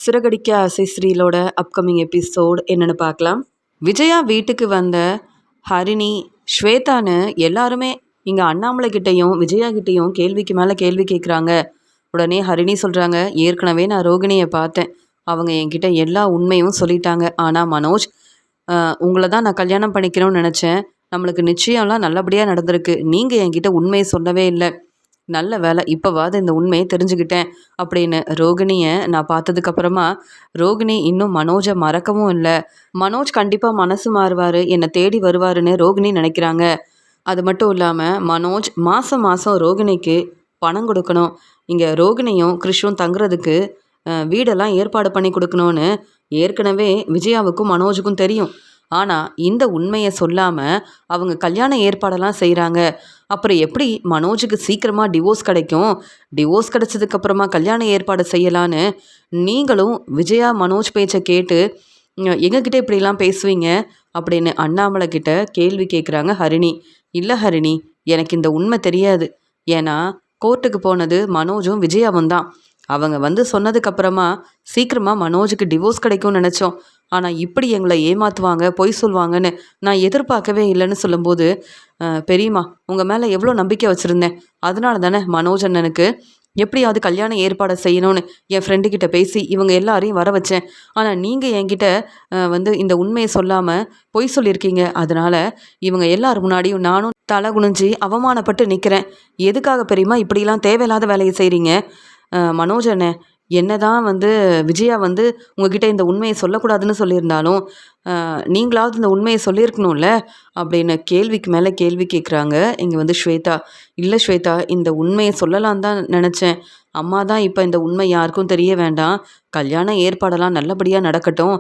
சிறகடிக்க ஆசை ஸ்ரீலோட upcoming episode என்னென்னு பார்க்கலாம். விஜயா வீட்டுக்கு வந்த ஹரிணி, ஸ்வேதான்னு எல்லாருமே இங்கே அண்ணாமலை கிட்டேயும் விஜயா கிட்டேயும் கேள்விக்கு மேலே கேள்வி கேட்குறாங்க. உடனே ஹரிணி சொல்கிறாங்க, ஏற்கனவே நான் ரோகிணியை பார்த்தேன், அவங்க என்கிட்ட எல்லா உண்மையும் சொல்லிட்டாங்க. ஆனால் மனோஜ், உங்களை தான் நான் கல்யாணம் பண்ணிக்கணும்னு நினச்சேன், நம்மளுக்கு நிச்சயம்லாம் நல்லபடியாக நடந்திருக்கு, நீங்கள் என்கிட்ட உண்மையை சொல்லவே இல்லை, நல்ல வேலை இப்போவாது இந்த உண்மையை தெரிஞ்சுக்கிட்டேன் அப்படின்னு ரோகிணியை நான் பார்த்ததுக்கப்புறமா ரோகிணி இன்னும் மனோஜை மறக்கவும் இல்லை. மனோஜ் கண்டிப்பாக மனசு மாறுவார், என்னை தேடி வருவாருன்னு ரோகிணி நினைக்கிறாங்க. அது மட்டும் இல்லாமல் மனோஜ் மாதம் மாதம் ரோகிணிக்கு பணம் கொடுக்கணும், இங்கே ரோகிணியும் கிறிஷும் தங்குறதுக்கு வீடெல்லாம் ஏற்பாடு பண்ணி கொடுக்கணும்னு ஏற்கனவே விஜயாவுக்கும் மனோஜுக்கும் தெரியும். ஆனால் இந்த உண்மையை சொல்லாமல் அவங்க கல்யாண ஏற்பாடெல்லாம் செய்கிறாங்க. அப்புறம் எப்படி மனோஜுக்கு சீக்கிரமாக டிவோர்ஸ் கிடைக்கும்? டிவோர்ஸ் கிடைச்சதுக்கப்புறமா கல்யாண ஏற்பாடு செய்யலான்னு நீங்களும் விஜயா மனோஜ் பேச்சை கேட்டு எங்ககிட்ட இப்படிலாம் பேசுவீங்க அப்படின்னு அண்ணாமலை கிட்ட கேள்வி கேட்குறாங்க ஹரிணி. இல்லை ஹரிணி, எனக்கு இந்த உண்மை தெரியாது. ஏன்னா கோர்ட்டுக்கு போனது மனோஜும் விஜயாவும் தான். அவங்க வந்து சொன்னதுக்கப்புறமா சீக்கிரமாக மனோஜுக்கு டிவோர்ஸ் கிடைக்கும்னு நினச்சோம். ஆனால் இப்படி எங்களை ஏமாற்றுவாங்க, பொய் சொல்லுவாங்கன்னு நான் எதிர்பார்க்கவே இல்லைன்னு சொல்லும்போது, பெரியம்மா உங்கள் மேலே எவ்வளோ நம்பிக்கை வச்சுருந்தேன், அதனால தானே மனோஜ் அண்ணனுக்கு எப்படியாவது கல்யாண ஏற்பாடை செய்யணும்னு என் ஃப்ரெண்டுக்கிட்ட பேசி இவங்க எல்லாரையும் வர வச்சேன். ஆனால் நீங்கள் என்கிட்ட வந்து இந்த உண்மையை சொல்லாமல் பொய் சொல்லியிருக்கீங்க. அதனால் இவங்க எல்லார் முன்னாடியும் நானும் தலை குனிஞ்சு அவமானப்பட்டு நிற்கிறேன். எதுக்காக பெரியம்மா இப்படிலாம் தேவையில்லாத வேலையை செய்கிறீங்க? மனோஜ் அண்ணன், என்னதான் வந்து விஜயா வந்து உங்ககிட்ட இந்த உண்மையை சொல்லக்கூடாதுன்னு சொல்லியிருந்தாலும் நீங்களாவது இந்த உண்மையை சொல்லியிருக்கணும்ல அப்படின்னு கேள்விக்கு மேலே கேள்வி கேட்குறாங்க. இங்கே வந்து ஸ்வேதா, இல்லை ஸ்வேதா, இந்த உண்மையை சொல்லலான்னு தான் நினச்சேன். அம்மா தான் இப்போ இந்த உண்மை யாருக்கும் தெரிய வேண்டாம், கல்யாண ஏற்பாடெல்லாம் நல்லபடியாக நடக்கட்டும்,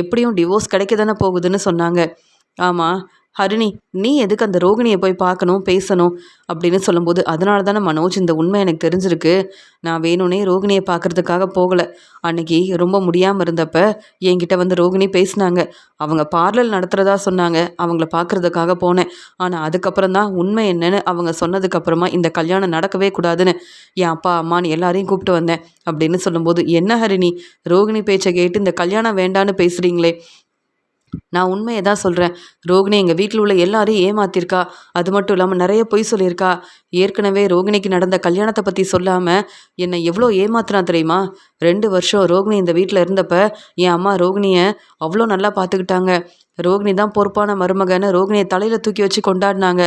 எப்படியும் டிவோர்ஸ் கிடைக்க தானே போகுதுன்னு சொன்னாங்க. ஆமாம் ஹரிணி, நீ எதுக்கு அந்த ரோகிணியை போய் பார்க்கணும் பேசணும் அப்படின்னு சொல்லும்போது, அதனால தானே மனோஜ் இந்த உண்மை எனக்கு தெரிஞ்சிருக்கு, நான் வேணும்னே ரோகிணியை பார்க்குறதுக்காக போகலை. அன்னைக்கு ரொம்ப முடியாமல் இருந்தப்ப என்கிட்ட வந்து ரோகிணி பேசினாங்க, அவங்க பார்லர் நடத்துகிறதா சொன்னாங்க, அவங்கள பார்க்குறதுக்காக போனேன். ஆனால் அதுக்கப்புறம் தான் உண்மை என்னன்னு அவங்க சொன்னதுக்கப்புறமா இந்த கல்யாணம் நடக்கவே கூடாதுன்னு என் அப்பா அம்மான்னு எல்லாரையும் கூப்பிட்டு வந்தேன் அப்படின்னு சொல்லும்போது, என்ன ஹரிணி, ரோகிணி பேச்சை கேட்டு இந்த கல்யாணம் வேண்டான்னு பேசுகிறீங்களே? நான் உண்மையை தான் சொல்கிறேன். ரோகிணி எங்கள் வீட்டில் உள்ள எல்லாரையும் ஏமாத்திருக்கா, அது மட்டும் இல்லாமல் நிறைய பொய் சொல்லியிருக்கா. ஏற்கனவே ரோகிணிக்கு நடந்த கல்யாணத்தை பற்றி சொல்லாமல் என்னை எவ்வளோ ஏமாத்துனா தெரியுமா? 2 வருஷம் ரோகிணி இந்த வீட்டில் இருந்தப்ப என் அம்மா ரோகிணியை அவ்வளோ நல்லா பார்த்துக்கிட்டாங்க. ரோகிணி தான் பொறுப்பான மருமகன்னு ரோகிணியை தலையில் தூக்கி வச்சு கொண்டாடினாங்க.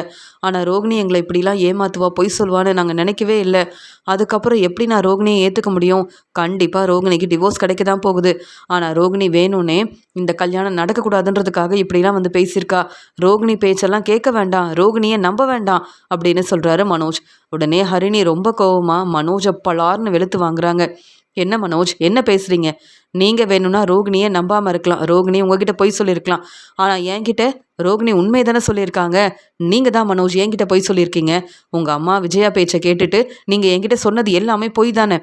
ஆனால் ரோகிணி எங்களை இப்படிலாம் ஏமாத்துவா, பொய் சொல்வான்னு நாங்கள் நினைக்கவே இல்லை. அதுக்கப்புறம் எப்படி நான் ரோகிணியை ஏற்றுக்க முடியும்? கண்டிப்பாக ரோகிணிக்கு டிவோர்ஸ் கிடைக்க தான் போகுது. ஆனால் ரோகிணி வேணும்னே இந்த கல்யாணம் நடக்கக்கூடாதுன்றதுக்காக இப்படிலாம் வந்து பேசியிருக்கா. ரோகிணி பேச்செல்லாம் கேட்க வேண்டாம், ரோகிணியை நம்ப வேண்டாம் அப்படின்னு சொல்கிறாரு மனோஜ். உடனே ஹரிணி ரொம்ப கோவமாக மனோஜை பலார்னு வெளுத்து வாங்குறாங்க. என்ன மனோஜ், என்ன பேசுகிறீங்க? நீங்கள் வேணும்னா ரோகிணியை நம்பாமல் இருக்கலாம், ரோகிணி உங்ககிட்ட பொய் சொல்லியிருக்கலாம். ஆனால் என்கிட்ட ரோகிணி உண்மை தானே சொல்லியிருக்காங்க. நீங்கள் தான் மனோஜ் என்கிட்ட பொய் சொல்லியிருக்கீங்க. உங்கள் அம்மா விஜயா பேச்சை கேட்டுட்டு நீங்கள் என்கிட்ட சொன்னது எல்லாமே பொய் தானே.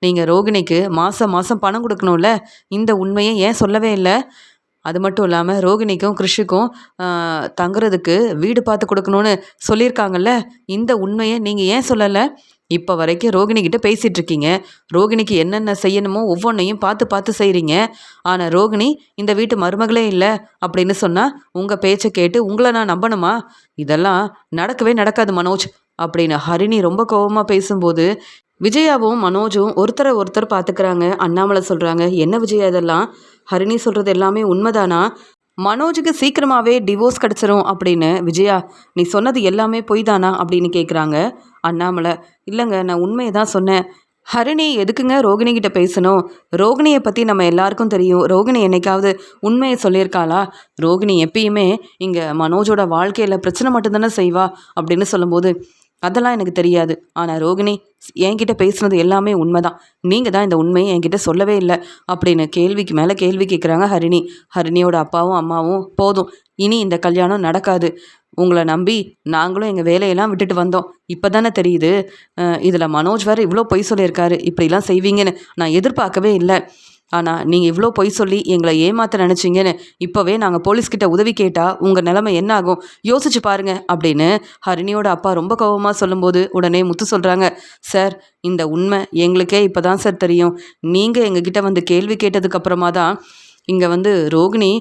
நீங்கள் ரோகிணிக்கு மாதம் மாதம் பணம் கொடுக்கணும்ல, இந்த உண்மையை ஏன் சொல்லவே இல்லை? அது மட்டும் இல்லாமல் ரோகிணிக்கும் கிறிஷுக்கும் தங்குறதுக்கு வீடு பார்த்து கொடுக்கணும்னு சொல்லியிருக்காங்கல்ல, இந்த உண்மையை நீங்கள் ஏன் சொல்லலை? இப்போ வரைக்கும் ரோகிணிக்கிட்ட பேசிகிட்டு இருக்கீங்க, ரோகிணிக்கு என்னென்ன செய்யணுமோ ஒவ்வொன்றையும் பார்த்து பார்த்து செய்கிறீங்க. ஆனால் ரோகிணி இந்த வீட்டு மருமகளே இல்லை அப்படின்னு சொன்னால் உங்கள் பேச்சை கேட்டு உங்களை நான் நம்பணுமா? இதெல்லாம் நடக்கவே நடக்காது மனோஜ் அப்படின்னு ஹரிணி ரொம்ப கோபமாக பேசும்போது, விஜயாவும் மனோஜும் ஒருத்தரை ஒருத்தர் பார்த்துக்கிறாங்க. அண்ணாமலை சொல்கிறாங்க, என்ன விஜயா இதெல்லாம்? ஹரிணி சொல்கிறது எல்லாமே உண்மைதானா? மனோஜுக்கு சீக்கிரமாகவே டிவோர்ஸ் கிடச்சிரும் அப்படின்னு விஜயா நீ சொன்னது எல்லாமே பொய் தானா அப்படின்னு கேட்குறாங்க. அண்ணாமலை, இல்லைங்க, நான் உண்மையை தான் சொன்னேன். ஹரிணி எதுக்குங்க ரோகிணிகிட்ட பேசணும்? ரோகிணியை பற்றி நம்ம எல்லாருக்கும் தெரியும். ரோகிணி என்னைக்காவது உண்மையை சொல்லியிருக்காளா? ரோகிணி எப்பயுமே இங்கே மனோஜோட வாழ்க்கையில் பிரச்சனை மட்டும்தானே செய்வா அப்படின்னு சொல்லும்போது, அதெல்லாம் எனக்கு தெரியாது. ஆனால் ரோகிணி என்கிட்ட பேசுனது எல்லாமே உண்மைதான், நீங்கள் தான் இந்த உண்மையை என்கிட்ட சொல்லவே இல்லை அப்படின்னு கேள்விக்கு மேலே கேள்வி கேட்குறாங்க ஹரிணி. ஹரிணியோட அப்பாவும் அம்மாவும், போதும், இனி இந்த கல்யாணம் நடக்காது, உங்களை நம்பி நாங்களும் எங்கள் வேலையெல்லாம் விட்டுட்டு வந்தோம், இப்போ தானே தெரியுது இதில் மனோஜ் வேறு இவ்வளோ பொய் சொல்லியிருக்காரு, இப்படிலாம் செய்வீங்கன்னு நான் எதிர்பார்க்கவே இல்லை. ஆனால் நீங்கள் இவ்வளோ பொய் சொல்லி எங்களை ஏமாத்த நினச்சிங்கன்னு இப்போவே நாங்கள் போலீஸ்கிட்ட உதவி கேட்டால் உங்கள் நிலைமை என்ன ஆகும் யோசிச்சு பாருங்க அப்படின்னு ஹரிணியோட அப்பா ரொம்ப கோபமாக சொல்லும்போது உடனே முத்து சொல்கிறாங்க, சார் இந்த உண்மை எங்களுக்கே இப்போ தான் சார் தெரியும். நீங்கள் எங்ககிட்ட வந்து கேள்வி கேட்டதுக்கப்புறமா தான் இங்கே வந்து ரோகிணி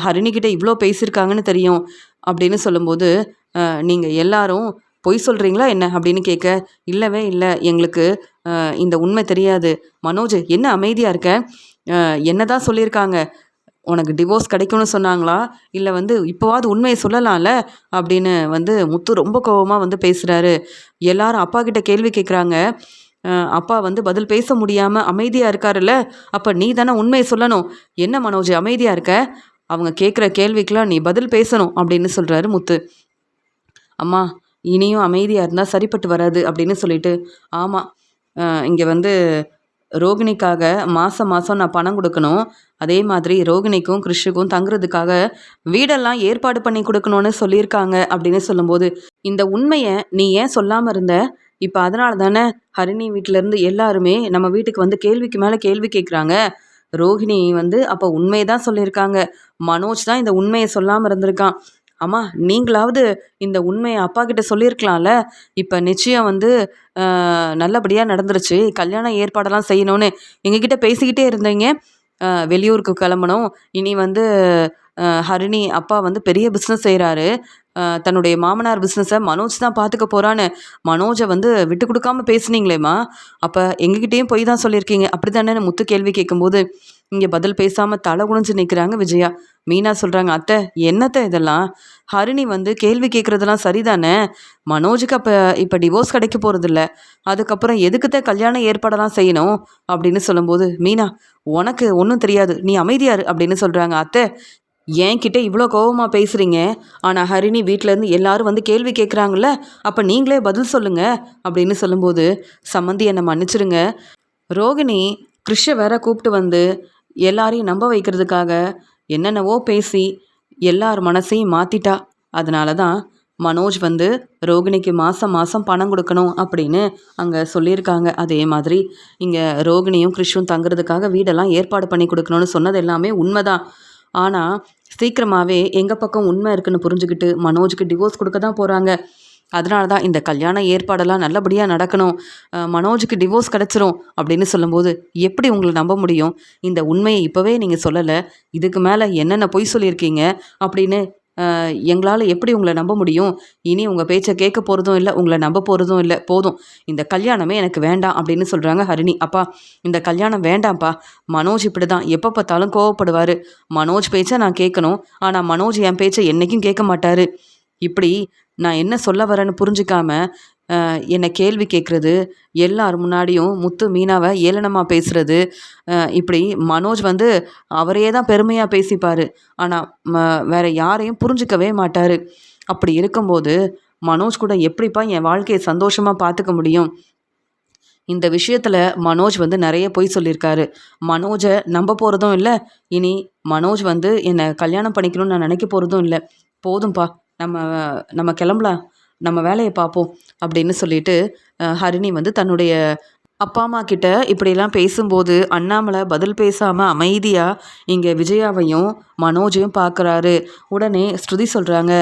ஹரிணிக்கிட்ட இவ்வளோ பேசியிருக்காங்கன்னு தெரியும் அப்படின்னு சொல்லும்போது, நீங்கள் எல்லாரும் பொய் சொல்கிறீங்களா என்ன அப்படின்னு கேட்க, இல்லவே இல்லை எங்களுக்கு இந்த உண்மை தெரியாது. மனோஜ் என்ன அமைதியாக இருக்க? என்ன தான் சொல்லியிருக்காங்க? உனக்கு டிவோர்ஸ் கிடைக்கும்னு சொன்னாங்களா? இல்லை வந்து இப்போவாது உண்மையை சொல்லலாம்ல அப்படின்னு வந்து முத்து ரொம்ப கோபமாக வந்து பேசுகிறாரு. எல்லாரும் அப்பா கிட்ட கேள்வி கேட்குறாங்க. அப்பா வந்து பதில் பேச முடியாமல் அமைதியாக இருக்காருல்ல, அப்போ நீ தானே உண்மையை சொல்லணும். என்ன மனோஜ் அமைதியாக இருக்க? அவங்க கேட்குற கேள்விக்கெலாம் நீ பதில் பேசணும் அப்படின்னு சொல்கிறாரு முத்து. அம்மா இனியும் அமைதியாக இருந்தால் சரிப்பட்டு வராது அப்படின்னு சொல்லிட்டு, ஆமாம் இங்கே வந்து ரோகிணிக்காக மாதம் மாதம் நான் பணம் கொடுக்கணும். அதே மாதிரி ரோகிணிக்கும் கிறிஷுக்கும் தங்குறதுக்காக வீடெல்லாம் ஏற்பாடு பண்ணி கொடுக்கணும்னு சொல்லியிருக்காங்க அப்படின்னு சொல்லும்போது, இந்த உண்மையை நீ ஏன் சொல்லாமல் இருந்த? இப்போ அதனால தானே ஹரிணி வீட்டிலேருந்து எல்லாருமே நம்ம வீட்டுக்கு வந்து கேள்விக்கு மேலே கேள்வி கேட்குறாங்க. ரோகிணி வந்து அப்போ உண்மையை தான் சொல்லியிருக்காங்க. மனோஜ் தான் இந்த உண்மையை சொல்லாமல் இருந்திருக்கான். அம்மா நீங்களாவது இந்த உண்மையை அப்பா கிட்ட சொல்லியிருக்கலாம்ல. இப்போ நிச்சயம் வந்து நல்லபடியாக நடந்துருச்சு. கல்யாண ஏற்பாடெல்லாம் செய்யணும்னு எங்ககிட்ட பேசிக்கிட்டே இருந்தீங்க. வெளியூருக்கு கிளம்பணும். இனி வந்து ஹரிணி அப்பா வந்து பெரிய பிஸ்னஸ் செய்கிறாரு. தன்னுடைய மாமனார் பிஸ்னஸை மனோஜ் தான் பார்த்துக்க போகிறான்னு மனோஜை வந்து விட்டு கொடுக்காம பேசுனீங்களேம்மா. அப்போ எங்ககிட்டேயும் போய் தான் சொல்லியிருக்கீங்க அப்படி தானே முத்து கேள்வி கேட்கும்போது இங்கே பதில் பேசாமல் தலை குனிஞ்சு நிற்கிறாங்க விஜயா. மீனா சொல்கிறாங்க, அத்தை என்னத்தை இதெல்லாம்? ஹரிணி வந்து கேள்வி கேட்குறதெல்லாம் சரிதானே? மனோஜுக்கு அப்போ இப்போ டிவோர்ஸ் கிடைக்க போகிறதில்ல. அதுக்கப்புறம் எதுக்குத்த கல்யாண ஏற்பாடெல்லாம் செய்யணும் அப்படின்னு சொல்லும்போது, மீனா உனக்கு ஒன்றும் தெரியாது, நீ அமைதியாரு அப்படின்னு சொல்கிறாங்க. அத்தை என்கிட்ட இவ்வளோ கோபமாக பேசுகிறீங்க, ஆனால் ஹரிணி வீட்டிலேருந்து எல்லாரும் வந்து கேள்வி கேட்குறாங்கல்ல, அப்போ நீங்களே பதில் சொல்லுங்க அப்படின்னு சொல்லும்போது, சம்மந்தி என்னை மன்னிச்சிருங்க. ரோகிணி கிறிஷை வேற கூப்பிட்டு வந்து எல்லாரையும் நம்ப வைக்கிறதுக்காக என்னென்னவோ பேசி எல்லார் மனசையும் மாற்றிட்டா. அதனால தான் மனோஜ் வந்து ரோகிணிக்கு மாதம் மாதம் பணம் கொடுக்கணும் அப்படின்னு அங்கே சொல்லியிருக்காங்க. அதே மாதிரி இங்கே ரோகிணியும் கிறிஷும் தங்குறதுக்காக வீடெல்லாம் ஏற்பாடு பண்ணி கொடுக்கணும்னு சொன்னது எல்லாமே உண்மைதான். ஆனால் சீக்கிரமாகவே எங்கள் பக்கம் உண்மை இருக்குன்னு புரிஞ்சுக்கிட்டு மனோஜுக்கு டிவோர்ஸ் கொடுக்க தான் போகிறாங்க. அதனால தான் இந்த கல்யாண ஏற்பாடெல்லாம் நல்லபடியாக நடக்கணும், மனோஜுக்கு டிவோர்ஸ் கிடச்சிரும் அப்படின்னு சொல்லும்போது, எப்படி உங்களை நம்ப முடியும்? இந்த உண்மையை இப்போவே நீங்கள் சொல்லலை, இதுக்கு மேலே என்னென்ன பொய் சொல்லியிருக்கீங்க அப்படின்னு எங்களால் எப்படி உங்களை நம்ப முடியும்? இனி உங்கள் பேச்சை கேட்க போகிறதும் இல்லை, உங்களை நம்ப போகிறதும் இல்லை. போதும், இந்த கல்யாணமே எனக்கு வேண்டாம் அப்படின்னு சொல்கிறாங்க ஹரிணி. அப்பா இந்த கல்யாணம் வேண்டாம்ப்பா. மனோஜ் இப்படி தான் எப்போ பார்த்தாலும் கோவப்படுவார். மனோஜ் பேச்சை நான் கேட்கணும், ஆனால் மனோஜ் என் பேச்சை என்றைக்கும் கேட்க மாட்டார். இப்படி நான் என்ன சொல்ல வரேன்னு புரிஞ்சிக்காம என்னை கேள்வி கேட்குறது, எல்லார் முன்னாடியும் முத்து மீனாவை ஏளனமாக பேசுகிறது, இப்படி மனோஜ் வந்து அவரையே தான் பெருமையாக பேசிப்பார். ஆனால் வேறு யாரையும் புரிஞ்சிக்கவே மாட்டார். அப்படி இருக்கும்போது மனோஜ் கூட எப்படிப்பா என் வாழ்க்கையை சந்தோஷமாக பார்த்துக்க முடியும்? இந்த விஷயத்தில் மனோஜ் வந்து நிறைய பொய் சொல்லியிருக்காரு. மனோஜை நம்ப போகிறதும் இல்லை, இனி மனோஜ் வந்து என்னை கல்யாணம் பண்ணிக்கணும்னு நான் நினைக்க போகிறதும் இல்லை. போதும்ப்பா, நம்ம நம்ம கிளம்பலாம், நம்ம வேலையை பார்ப்போம் அப்படின்னு சொல்லிட்டு ஹரிணி வந்து தன்னுடைய அப்பா அம்மா கிட்ட இப்படிலாம் பேசும்போது அண்ணாமலை பதில் பேசாமல் அமைதியாக இங்கே விஜயாவையும் மனோஜையும் பார்க்குறாரு. உடனே ஸ்ருதி சொல்கிறாங்க,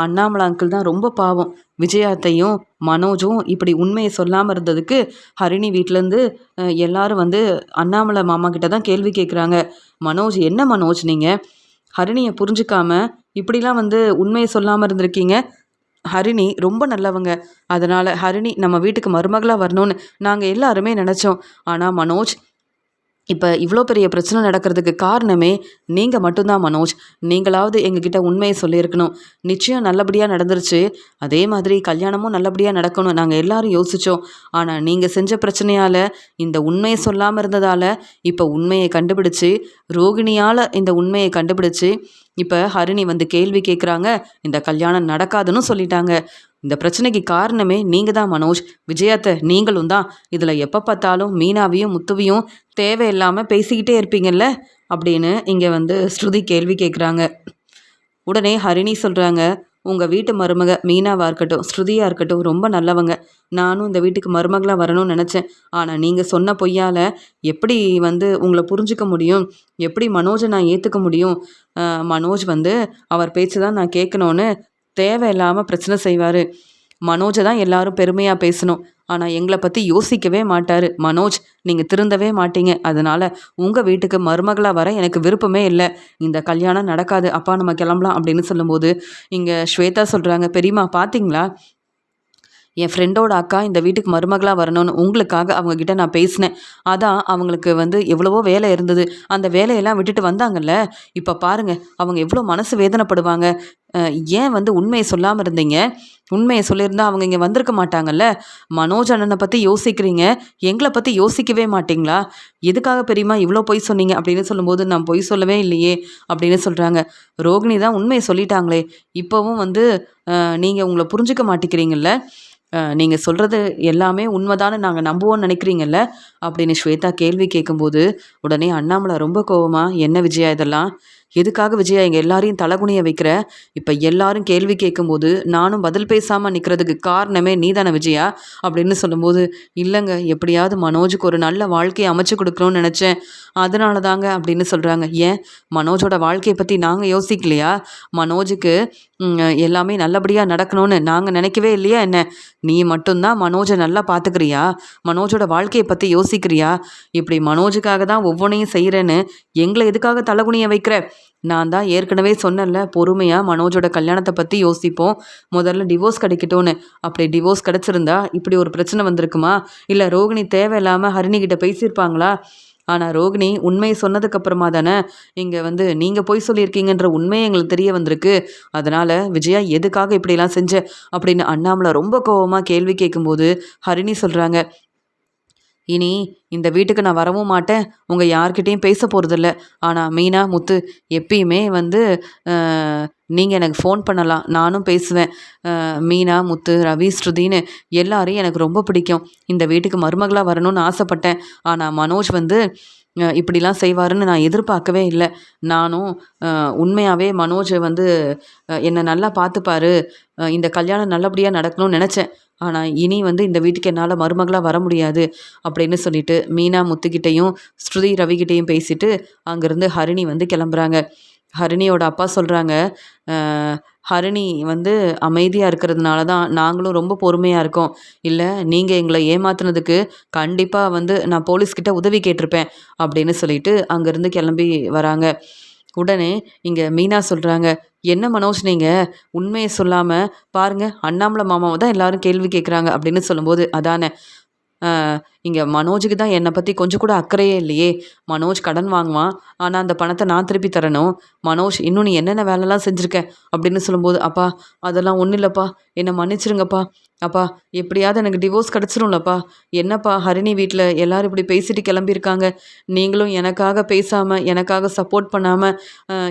அண்ணாமலை அங்கிள் தான் ரொம்ப பாவம். விஜயாத்தையும் மனோஜும் இப்படி உண்மையை சொல்லாமல் இருந்ததுக்கு ஹரிணி வீட்டிலேருந்து எல்லாரும் வந்து அண்ணாமலை மாமா கிட்ட தான் கேள்வி கேட்குறாங்க. மனோஜ் என்ன மனோஜ் நீங்கள் ஹரிணியை புரிஞ்சுக்காம இப்படிலாம் வந்து உண்மையை சொல்லாமல் இருந்திருக்கீங்க. ஹரிணி ரொம்ப நல்லவங்க, அதனால் ஹரிணி நம்ம வீட்டுக்கு மருமகளாக வரணும்னு நாங்கள் எல்லாருமே நினச்சோம். ஆனால் மனோஜ் இப்போ இவ்வளோ பெரிய பிரச்சனை நடக்கிறதுக்கு காரணமே நீங்கள் மட்டும்தான் மனோஜ். நீங்களாவது எங்ககிட்ட உண்மையை சொல்லியிருக்கணும். நிச்சயம் நல்லபடியாக நடந்துருச்சு, அதே மாதிரி கல்யாணமும் நல்லபடியாக நடக்கணும் நாங்கள் எல்லாரும் யோசித்தோம். ஆனால் நீங்கள் செஞ்ச பிரச்சனையால், இந்த உண்மையை சொல்லாமல் இருந்ததால் இப்போ உண்மையை கண்டுபிடிச்சி, ரோகிணியால் இந்த உண்மையை கண்டுபிடிச்சி இப்போ ஹரிணி வந்து கேள்வி கேட்குறாங்க. இந்த கல்யாணம் நடக்காதுன்னு சொல்லிட்டாங்க. இந்த பிரச்சனைக்கு காரணமே நீங்கள் தான் மனோஜ். விஜயாத்தை நீங்களும் தான். இதில் எப்போ பார்த்தாலும் மீனாவையும் முத்துவையும் தேவையில்லாமல் பேசிக்கிட்டே இருப்பீங்கல்ல அப்படின்னு இங்கே வந்து ஸ்ருதி கேள்வி கேட்குறாங்க. உடனே ஹரிணி சொல்கிறாங்க, உங்கள் வீட்டு மருமக மீனாவாக இருக்கட்டும், ஸ்ருதியாக இருக்கட்டும் ரொம்ப நல்லவங்க. நானும் இந்த வீட்டுக்கு மருமகளாக வரணும்னு நினச்சேன். ஆனால் நீங்கள் சொன்ன பொய்யால் எப்படி வந்து உங்களை புரிஞ்சுக்க முடியும்? எப்படி மனோஜை நான் ஏற்றுக்க முடியும்? மனோஜ் வந்து அவர் பேச்சு தான் நான் கேட்கணுன்னு தேவையில்லாமல் பிரச்சனை செய்வார். மனோஜை தான் எல்லாரும் பெருமையாக பேசணும். ஆனால் எங்களை பற்றி யோசிக்கவே மாட்டார். மனோஜ், நீங்கள் திருந்தவே மாட்டீங்க. அதனால் உங்கள் வீட்டுக்கு மருமகளாக வர எனக்கு விருப்பமே இல்லை. இந்த கல்யாணம் நடக்காது. அப்பா நம்ம கிளம்பலாம் அப்படின்னு சொல்லும்போது இங்கே ஸ்வேதா சொல்கிறாங்க, பெரியம்மா பார்த்தீங்களா, என் ஃப்ரெண்டோட அக்கா இந்த வீட்டுக்கு மருமகளாக வரணும்னு உங்களுக்காக அவங்கக்கிட்ட நான் பேசினேன். அதான் அவங்களுக்கு வந்து எவ்வளவோ வேலை இருந்தது. அந்த வேலையெல்லாம் விட்டுட்டு வந்தாங்கல்ல. இப்போ பாருங்கள் அவங்க எவ்வளோ மனசு வேதனைப்படுவாங்க. ஏன் வந்து உண்மையை சொல்லாமல் இருந்தீங்க? உண்மையை சொல்லியிருந்தா அவங்க இங்கே வந்திருக்க மாட்டாங்கல்ல. மனோஜ் அண்ணனை பற்றி யோசிக்கிறீங்க, எங்களை பற்றி யோசிக்கவே மாட்டிங்களா? எதுக்காக பெரியம்மா இவ்வளோ பொய் சொன்னீங்க அப்படின்னு சொல்லும்போது, நான் பொய் சொல்லவே இல்லையே அப்படின்னு சொல்கிறாங்க. ரோகிணி தான் உண்மையை சொல்லிட்டாங்களே, இப்போவும் வந்து நீங்கள் உங்களை புரிஞ்சுக்க மாட்டேங்கிறீங்கல்ல. நீங்கள் சொல்கிறது எல்லாமே உண்மைதான்னு நாங்கள் நம்புவோன்னு நினைக்கிறீங்கல்ல அப்படின்னு ஸ்வேதா கேள்வி கேட்கும்போது உடனே அண்ணாமலை ரொம்ப கோவமாக, என்ன விஜயா இதெல்லாம், எதுக்காக விஜயா எங்கள் எல்லாரையும் தலகுனிய வைக்கிற? இப்போ எல்லாரும் கேள்வி கேட்கும்போது நானும் பதில் பேசாமல் நிற்கிறதுக்கு காரணமே நீ தானே விஜயா அப்படின்னு சொல்லும்போது, இல்லைங்க, எப்படியாவது மனோஜுக்கு ஒரு நல்ல வாழ்க்கையை அமைச்சு கொடுக்கணும்னு நினச்சேன், அதனால தாங்க அப்படின்னு சொல்கிறாங்க. ஏன் மனோஜோட வாழ்க்கையை பற்றி நாங்கள் யோசிக்கலையா? மனோஜுக்கு எல்லாமே நல்லபடியாக நடக்கணும்னு நாங்கள் நினைக்கவே இல்லையா என்ன? நீ மட்டும்தான் மனோஜை நல்லா பார்த்துக்கிறியா? மனோஜோட வாழ்க்கையை பற்றி யோசிக்கிறியா? இப்படி மனோஜுக்காக தான் ஒவ்வொன்றையும் செய்கிறேன்னு எங்களை எதுக்காக தலகுனிய வைக்கிற? நான் தான் ஏற்கனவே சொன்னேன்ல, பொறுமையாக மனோஜோட கல்யாணத்தை பற்றி யோசிப்போம், முதல்ல டிவோர்ஸ் கிடைக்கட்டும்னு. அப்படி டிவோர்ஸ் கிடச்சிருந்தா இப்படி ஒரு பிரச்சனை வந்திருக்குமா? இல்லை ரோகிணி தேவையில்லாமல் ஹரிணிகிட்ட பேசியிருப்பாங்களா? ஆனால் ரோகிணி உண்மையை சொன்னதுக்கப்புறமா தானே இங்கே வந்து நீங்கள் பொய் சொல்லியிருக்கீங்கன்ற உண்மையை எங்களுக்கு தெரிய வந்திருக்கு. அதனால் விஜயா எதுக்காக இப்படிலாம் செஞ்ச அப்படின்னு அண்ணாமலை ரொம்ப கோபமாக கேள்வி கேட்கும்போது ஹரிணி சொல்கிறாங்க, இனி இந்த வீட்டுக்கு நான் வரவும் மாட்டேன், உங்கள் யார்கிட்டேயும் பேச போகிறதில்ல. ஆனால் மீனா, முத்து எப்பயுமே வந்து நீங்கள் எனக்கு ஃபோன் பண்ணலாம், நானும் பேசுவேன். மீனா, முத்து, ரவி, ஸ்ருதின்னு எல்லாரையும் எனக்கு ரொம்ப பிடிக்கும். இந்த வீட்டுக்கு மருமகளாக வரணும்னு ஆசைப்பட்டேன். ஆனால் மனோஜ் வந்து இப்படிலாம் செய்வாருன்னு நான் எதிர்பார்க்கவே இல்லை. நானும் உண்மையாகவே மனோஜ் வந்து என்னை நல்லா பார்த்துப்பாரு, இந்த கல்யாணம் நல்லபடியாக நடக்கணும்னு நினச்சேன். ஆனால் இனி வந்து இந்த வீட்டுக்கு என்னால் மருமகளாக வர முடியாது அப்படின்னு சொல்லிட்டு மீனா முத்துக்கிட்டையும் ஸ்ருதி ரவிக்கிட்டையும் பேசிட்டு அங்கேருந்து ஹரிணி வந்து கிளம்புறாங்க. ஹரிணியோட அப்பா சொல்கிறாங்க, ஹரிணி வந்து அமைதியாக இருக்கிறதுனால தான் நாங்களும் ரொம்ப பொறுமையாக இருக்கோம். இல்லை நீங்கள் எங்களை ஏமாத்துனதுக்கு கண்டிப்பாக வந்து நான் போலீஸ்கிட்ட உதவி கேட்டிருப்பேன் அப்படின்னு சொல்லிட்டு அங்கேருந்து கிளம்பி வராங்க. உடனே இங்கே மீனா சொல்கிறாங்க, என்ன மனோஜ் நீங்கள் உண்மையை சொல்லாமல் பாருங்கள், அண்ணாமலை மாமாவை தான் எல்லாரும் கேள்வி கேட்குறாங்க அப்படின்னு சொல்லும்போது, அதானே இங்கே மனோஜுக்கு தான் என்னை பற்றி கொஞ்சம் கூட அக்கறையே இல்லையே. மனோஜ் கடன் வாங்குவான், ஆனால் அந்த பணத்தை நான் திருப்பி தரணும். மனோஜ் இன்னும் நீ என்னென்ன வேலைலாம் செஞ்சுருக்க அப்படின்னு சொல்லும்போது, அப்பா அதெல்லாம் ஒன்றும் இல்லைப்பா, என்னை மன்னிச்சிருங்கப்பா. அப்பா எப்படியாவது எனக்கு டிவோர்ஸ் கிடச்சிரும்லப்பா. என்னப்பா ஹரிணி வீட்டில் எல்லோரும் இப்படி பேசிட்டு கிளம்பியிருக்காங்க, நீங்களும் எனக்காக பேசாமல் எனக்காக சப்போர்ட் பண்ணாமல்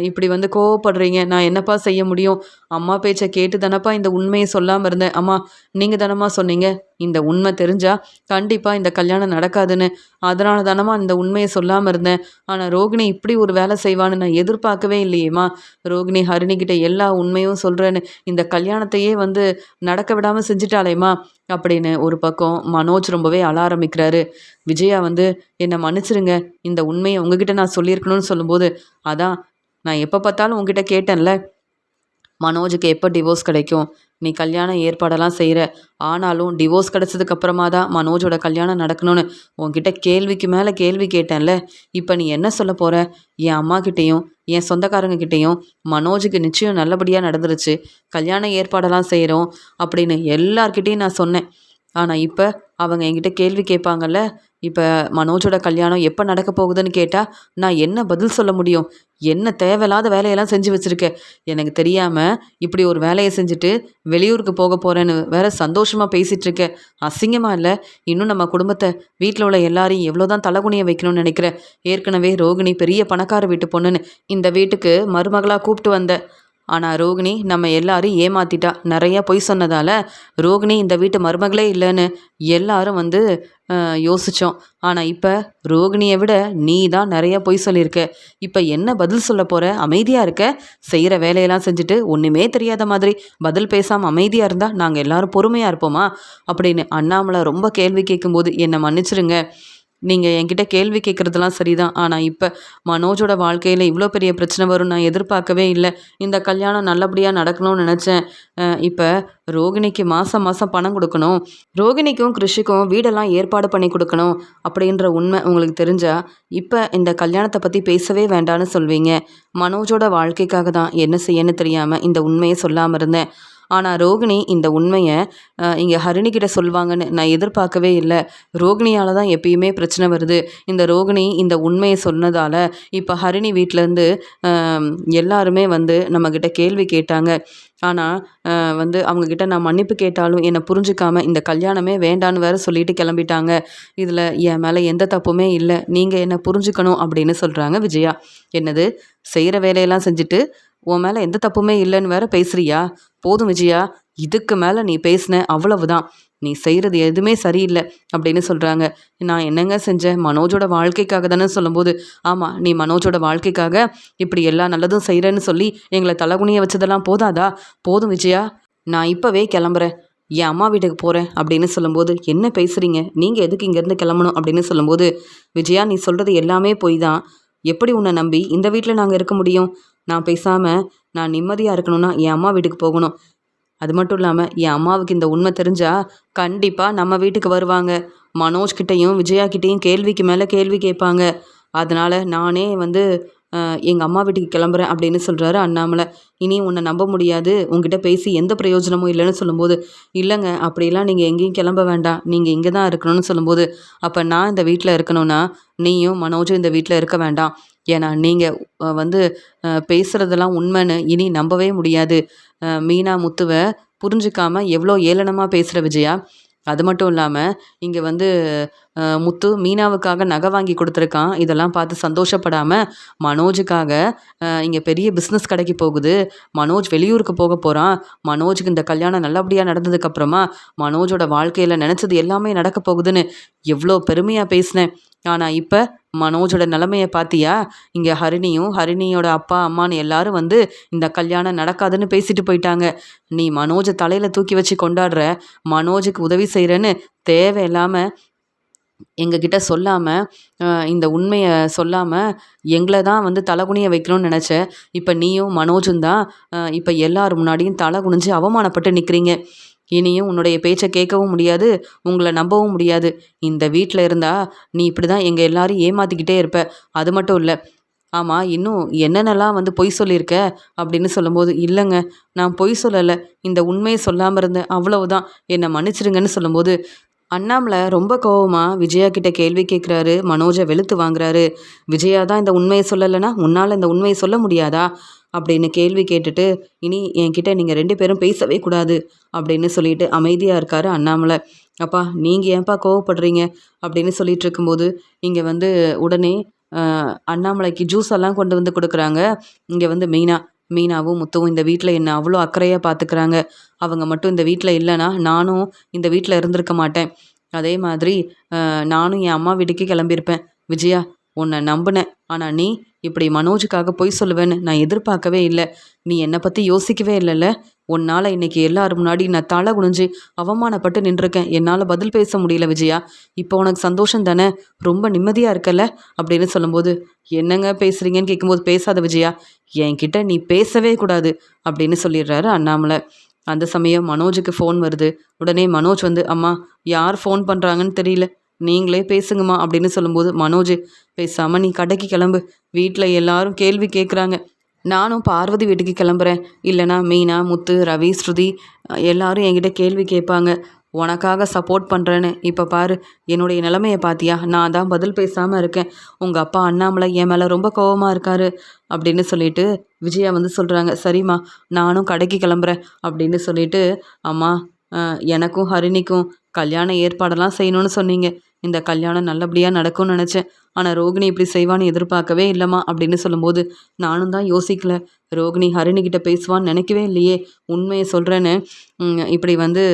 இப்படி வந்து கோவப்படுறீங்க. நான் என்னப்பா செய்ய முடியும்? அம்மா பேச்சை கேட்டு தானப்பா இந்த உண்மையை சொல்லாமல் இருந்தேன். அம்மா நீங்கள் தானம்மா சொன்னீங்க இந்த உண்மை தெரிஞ்சால் கண்டிப்பாக இந்த கல்யாணம் நடக்காதுன்னு. அதனால தானம்மா இந்த உண்மையை சொல்லாமல் இருந்தேன். ஆனால் ரோகிணி இப்படி ஒரு வேலை செய்வான்னு நான் எதிர்பார்க்கவே இல்லையேம்மா. ரோகிணி ஹரிணிக்கிட்ட எல்லா உண்மையும் சொல்கிறேன்னு இந்த கல்யாணத்தையே வந்து நடக்க விடாமல் செஞ்சுட்டாளேம்மா அப்படின்னு ஒரு பக்கம் மனோஜ் ரொம்பவே அழ ஆரம்பிக்கிறாரு. விஜயா வந்து என்னை மன்னிச்சிருங்க, இந்த உண்மையை உங்ககிட்ட நான் சொல்லியிருக்கணும்னு சொல்லும்போது, அதான் நான் எப்போ பார்த்தாலும் உங்ககிட்ட கேட்டேன்ல, மனோஜுக்கு எப்போ டிவோர்ஸ் கிடைக்கும், நீ கல்யாண ஏற்பாடெல்லாம் செய்கிற, ஆனாலும் டிவோர்ஸ் கிடச்சதுக்கு அப்புறமா தான் மனோஜோட கல்யாணம் நடக்கணும்னு உன்கிட்ட கேள்விக்கு மேலே கேள்வி கேட்டேன்ல. இப்போ நீ என்ன சொல்ல போகிற? என் அம்மாக்கிட்டேயும் என் சொந்தக்காரங்கக்கிட்டேயும் மனோஜுக்கு நிச்சயம் நல்லபடியாக நடந்துருச்சு, கல்யாண ஏற்பாடெல்லாம் செய்கிறோம் அப்படின்னு எல்லார்கிட்டேயும் நான் சொன்னேன். ஆனால் இப்போ அவங்க என்கிட்ட கேள்வி கேட்பாங்கல்ல, இப்போ மனோஜோட கல்யாணம் எப்போ நடக்க போகுதுன்னு கேட்டால் நான் என்ன பதில் சொல்ல முடியும்? என்ன தேவையில்லாத வேலையெல்லாம் செஞ்சு வச்சுருக்க? எனக்கு தெரியாமல் இப்படி ஒரு வேலையை செஞ்சுட்டு வெளியூருக்கு போக போகிறேன்னு வேற சந்தோஷமாக பேசிகிட்டு இருக்க. அசிங்கமாக இல்லை? இன்னும் நம்ம குடும்பத்தை, வீட்டில் உள்ள எல்லாரையும் எவ்வளோ தான் தலகுனிய வைக்கணும்னு நினைக்கிறேன். ஏற்கனவே ரோகிணி பெரிய பணக்கார வீட்டு பொண்ணுன்னு இந்த வீட்டுக்கு மருமகளாக கூப்பிட்டு வந்த, ஆனால் ரோகிணி நம்ம எல்லாரையும் ஏமாத்திட்டா. நிறையா பொய் சொன்னதால் ரோகிணி இந்த வீட்டு மருமகளே இல்லைன்னு எல்லாரும் வந்து யோசித்தோம். ஆனால் இப்போ ரோகிணியை விட நீ தான் நிறையா பொய் சொல்லியிருக்க. இப்போ என்ன பதில் சொல்ல போகிற? அமைதியாக இருக்க? செய்கிற வேலையெல்லாம் செஞ்சுட்டு ஒன்றுமே தெரியாத மாதிரி பதில் பேசாமல் அமைதியாக இருந்தால் நாங்கள் எல்லாரும் பொறுமையாக இருப்போமா அப்படின்னு அண்ணாமலை ரொம்ப கேள்வி கேட்கும்போது, என்னை மன்னிச்சிருங்க, நீங்கள் என்கிட்ட கேள்வி கேட்குறதெல்லாம் சரிதான். ஆனால் இப்போ மனோஜோட வாழ்க்கையில் இவ்வளோ பெரிய பிரச்சனை வரும் நான் எதிர்பார்க்கவே இல்லை. இந்த கல்யாணம் நல்லபடியாக நடக்கணும்னு நினச்சேன். இப்போ ரோகிணிக்கு மாதம் மாதம் பணம் கொடுக்கணும், ரோகிணிக்கும் கிருஷிக்கும் வீடெல்லாம் ஏற்பாடு பண்ணி கொடுக்கணும் அப்படின்ற உண்மை உங்களுக்கு தெரிஞ்சா இப்போ இந்த கல்யாணத்தை பற்றி பேசவே வேண்டான்னு சொல்வீங்க. மனோஜோட வாழ்க்கைக்காக தான் என்ன செய்யன்னு தெரியாமல் இந்த உண்மையை சொல்லாமல் இருந்தேன். ஆனால் ரோகிணி இந்த உண்மையை இங்கே ஹரிணிக்கிட்ட சொல்லுவாங்கன்னு நான் எதிர்பார்க்கவே இல்லை. ரோகிணியால் தான் எப்பயுமே பிரச்சனை வருது. இந்த ரோகிணி இந்த உண்மையை சொன்னதால் இப்போ ஹரிணி வீட்டிலேருந்து எல்லாருமே வந்து நம்மக்கிட்ட கேள்வி கேட்டாங்க. ஆனால் வந்து அவங்கக்கிட்ட நான் மன்னிப்பு கேட்டாலும் என்னை புரிஞ்சுக்காமல் இந்த கல்யாணமே வேண்டான்னு வேறு சொல்லிட்டு கிளம்பிட்டாங்க. இதில் என் மேலே எந்த தப்புமே இல்லை, நீங்கள் என்னை புரிஞ்சுக்கணும் அப்படின்னு சொல்கிறாங்க விஜயா. என்னது, செய்கிற வேலையெல்லாம் செஞ்சுட்டு உன் மேலே எந்த தப்புமே இல்லைன்னு வேற பேசுறியா? போதும் விஜயா, இதுக்கு மேலே நீ பேசின அவ்வளவுதான். நீ செய்கிறது எதுவுமே சரியில்லை அப்படின்னு சொல்கிறாங்க. நான் என்னங்க செஞ்சேன்? மனோஜோட வாழ்க்கைக்காக தானே சொல்லும்போது, ஆமாம், நீ மனோஜோட வாழ்க்கைக்காக இப்படி எல்லா நல்லதும் செய்கிறேன்னு சொல்லி எங்களை தலகுனிய வச்சதெல்லாம் போதாதா? போதும் விஜயா, நான் இப்போவே கிளம்புறேன், என் அம்மா வீட்டுக்கு போகிறேன் அப்படின்னு சொல்லும்போது, என்ன பேசுகிறீங்க? நீங்கள் எதுக்கு இங்கேருந்து கிளம்பணும் அப்படின்னு சொல்லும்போது, விஜயா, நீ சொல்கிறது எல்லாமே பொய் தான். எப்படி உன்னை நம்பி இந்த வீட்டில் நாங்கள் இருக்க முடியும்? நான் பேசாமல் நான் நிம்மதியாக இருக்கணும்னா என் அம்மா வீட்டுக்கு போகணும். அது மட்டும் இல்லாமல் என் அம்மாவுக்கு இந்த உண்மை தெரிஞ்சால் கண்டிப்பாக நம்ம வீட்டுக்கு வருவாங்க. மனோஜ்கிட்டையும் விஜயாக்கிட்டேயும் கேள்விக்கு மேலே கேள்வி கேட்பாங்க. அதனால் நானே வந்து எங்கள் அம்மா வீட்டுக்கு கிளம்புறேன் அப்படின்னு சொல்கிறாரு அண்ணாமலை. இனி உன்னை நம்ப முடியாது, உங்ககிட்ட பேசி எந்த பிரயோஜனமும் இல்லைன்னு சொல்லும்போது, இல்லைங்க, அப்படிலாம் நீங்கள் எங்கேயும் கிளம்ப வேண்டாம், நீங்கள் இங்கே தான் இருக்கணும்னு சொல்லும்போது, அப்போ நான் இந்த வீட்டில் இருக்கணும்னா நீயும் மனோஜும் இந்த வீட்டில் இருக்க வேண்டாம். ஏன்னா நீங்கள் வந்து பேசுகிறதெல்லாம் உண்மைன்னு இனி நம்பவே முடியாது. மீனா முத்துவை புரிஞ்சுக்காமல் எவ்வளோ ஏளனமாக பேசுகிற விஜயா. அது மட்டும் இல்லாமல் இங்கே வந்து முத்து மீனாவுக்காக நகை வாங்கி கொடுத்துருக்கான். இதெல்லாம் பார்த்து சந்தோஷப்படாமல் மனோஜுக்காக இங்கே பெரிய பிஸ்னஸ் கடைக்கு போகுது, மனோஜ் வெளியூருக்கு போக போகிறான், மனோஜுக்கு இந்த கல்யாணம் நல்லபடியாக நடந்ததுக்கப்புறமா மனோஜோட வாழ்க்கையில் நினச்சது எல்லாமே நடக்க போகுதுன்னு எவ்வளோ பெருமையாக பேசினேன். ஆனால் இப்போ மனோஜோட நிலைமையை பார்த்தியா? இங்கே ஹரிணியும் ஹரிணியோட அப்பா அம்மான்னு எல்லாரும் வந்து இந்த கல்யாணம் நடக்காதுன்னு பேசிட்டு போயிட்டாங்க. நீ மனோஜை தலையில் தூக்கி வச்சு கொண்டாடுற, மனோஜுக்கு உதவி செய்கிறேன்னு தேவையில்லாமல் எங்ககிட்ட சொல்லாமல், இந்த உண்மையை சொல்லாமல் எங்களை தான் வந்து தலகுனிய வைக்கணும்னு நினச்ச. இப்போ நீயும் மனோஜும் தான் இப்போ எல்லார் முன்னாடியும் தலை குனிஞ்சு அவமானப்பட்டு நிற்கிறீங்க. இனியும் உன்னுடைய பேச்சை கேட்கவும் முடியாது, உங்களை நம்பவும் முடியாது. இந்த வீட்டில் இருந்தால் நீ இப்படி தான் எங்கள் எல்லாரும் ஏமாற்றிக்கிட்டே இருப்ப. அது மட்டும் இல்லை, ஆமாம், இன்னும் என்னென்னலாம் வந்து பொய் சொல்லியிருக்க அப்படின்னு சொல்லும்போது, இல்லைங்க, நான் பொய் சொல்லலை, இந்த உண்மையை சொல்லாமல் இருந்தேன், அவ்வளவுதான், என்னை மன்னிச்சிடுங்கன்னு சொல்லும்போது, அண்ணாமலை ரொம்ப கோவமாக விஜயா கிட்ட கேள்வி கேட்குறாரு. மனோஜை வெளுத்து வாங்குறாரு. விஜயா தான் இந்த உண்மையை சொல்லலைன்னா உன்னால் இந்த உண்மையை சொல்ல முடியாதா அப்படின்னு கேள்வி கேட்டுட்டு, இனி என்கிட்ட நீங்கள் 2 பேரும் பேசவே கூடாது அப்படின்னு சொல்லிட்டு அமைதியாக இருக்காரு அண்ணாமலை. அப்பா, நீங்கள் ஏன்ப்பா கோவப்படுறீங்க அப்படின்னு சொல்லிட்டு இருக்கும்போது, இங்கே வந்து உடனே அண்ணாமலைக்கு ஜூஸ் எல்லாம் கொண்டு வந்து கொடுக்குறாங்க. இங்கே வந்து மீனாவும் முத்துவும் இந்த வீட்டில் என்ன அவ்வளோ அக்கறையாக பார்த்துக்கிறாங்க. அவங்க மட்டும் இந்த வீட்டில் இல்லைன்னா நானும் இந்த வீட்டில் இருந்திருக்க மாட்டேன். அதே மாதிரி நானும் என் அம்மா வீட்டுக்கு கிளம்பியிருப்பேன். விஜயா, உன்னை நம்பினேன், ஆனால் நீ இப்படி மனோஜுக்காக பொய் சொல்லுவேன்னு நான் எதிர்பார்க்கவே இல்லை. நீ என்னை பற்றி யோசிக்கவே இல்லைல்ல. உன்னால் இன்றைக்கி எல்லாரும் முன்னாடி நான் தலை குனிஞ்சு அவமானப்பட்டு நின்றுருக்கேன். என்னால் பதில் பேச முடியல விஜயா. இப்போ உனக்கு சந்தோஷம் தானே? ரொம்ப நிம்மதியாக இருக்கல்ல அப்படின்னு சொல்லும்போது, என்னங்க பேசுகிறீங்கன்னு கேட்கும்போது, பேசாத விஜயா, என்கிட்ட நீ பேசவே கூடாது அப்படின்னு சொல்லிடுறாரு அண்ணாமலை. அந்த சமயம் மனோஜுக்கு ஃபோன் வருது. உடனே மனோஜ் வந்து, அம்மா, யார் ஃபோன் பண்ணுறாங்கன்னு தெரியல, நீங்களே பேசுங்கம்மா அப்படின்னு சொல்லும்போது, மனோஜ், பேசாமல் நீ கடைக்கு கிளம்பு, வீட்டில் எல்லாரும் கேள்வி கேட்குறாங்க, நானும் பார்வதி வீட்டுக்கு கிளம்புறேன், இல்லைனா மீனா, முத்து, ரவி, ஸ்ருதி எல்லாரும் என்கிட்ட கேள்வி கேட்பாங்க. உனக்காக சப்போர்ட் பண்ணுறேன்னு இப்போ பாரு, என்னுடைய நிலைமையை பார்த்தியா? நான் தான் பதில் பேசாமல் இருக்கேன். உங்கள் அப்பா அண்ணாமலை என் மேலே ரொம்ப கோவமாக இருக்காரு அப்படின்னு சொல்லிட்டு விஜயா வந்து சொல்கிறாங்க. சரிம்மா, நானும் கடைக்கு கிளம்புறேன் அப்படின்னு சொல்லிட்டு, அம்மா, எனக்கும் ஹரிணிக்கும் கல்யாண ஏற்பாடெல்லாம் செய்யணும்னு சொன்னீங்க, இந்த கல்யாணம் நல்லபடியாக நடக்கும்னு நினச்சேன். ஆனால் ரோகிணி இப்படி செய்வான்னு எதிர்பார்க்கவே இல்லைம்மா அப்படின்னு சொல்லும்போது, நானும் தான் யோசிக்கல. ரோகிணி ஹரிணிகிட்ட பேசுவான்னு நினைக்கவே இல்லையே. உண்மையை சொல்கிறேன்னு இப்படி வந்து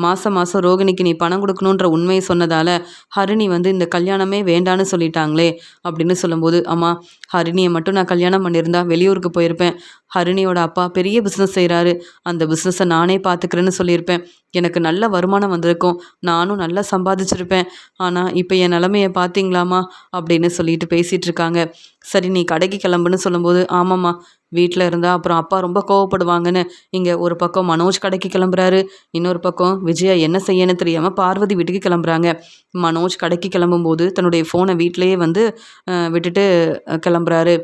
மாதம் மாதம் ரோகிணிக்கு நீ பணம் கொடுக்கணுன்ற உண்மையை சொன்னதால் ஹரிணி வந்து இந்த கல்யாணமே வேண்டான்னு சொல்லிட்டாங்களே அப்படின்னு சொல்லும்போது, அம்மா ஹரிணியை மட்டும் நான் கல்யாணம் பண்ணியிருந்தா வெளியூருக்கு போயிருப்பேன். ஹரிணியோட அப்பா பெரிய பிஸ்னஸ் செய்கிறாரு. அந்த பிஸ்னஸை நானே பார்த்துக்கிறேன்னு சொல்லியிருப்பேன். எனக்கு நல்ல வருமானம் வந்திருக்கும். நானும் நல்லா சம்பாதிச்சிருப்பேன். ஆனால் இப்போ என் நிலமையை பார்த்தீங்களாம்மா அப்படின்னு சொல்லிட்டு பேசிகிட்டு இருக்காங்க. சரி நீ கடைக்கு கிளம்புன்னு சொல்லும்போது, ஆமாம்மா வீட்டில் இருந்தால் அப்புறம் அப்பா ரொம்ப கோவப்படுவாங்கன்னு இங்கே ஒரு பக்கம் மனோஜ் கடைக்கு கிளம்புறாரு. இன்னொரு பக்கம் விஜயா என்ன செய்யன்னு தெரியாமல் பார்வதி வீட்டுக்கு கிளம்புறாங்க. மனோஜ் கடைக்கு கிளம்பும்போது தன்னுடைய ஃபோனை வீட்டிலையே வந்து விட்டுட்டு கிளம்புறாரு.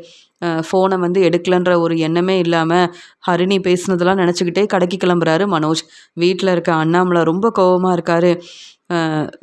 ஃபோனை வந்து எடுக்கலன்ற ஒரு எண்ணமே இல்லாமல் ஹரிணி பேசுனதெல்லாம் நினச்சிக்கிட்டே கடைக்கு கிளம்புறாரு மனோஜ். வீட்டில் இருக்க அண்ணாமலை ரொம்ப கோவமாக இருக்காரு.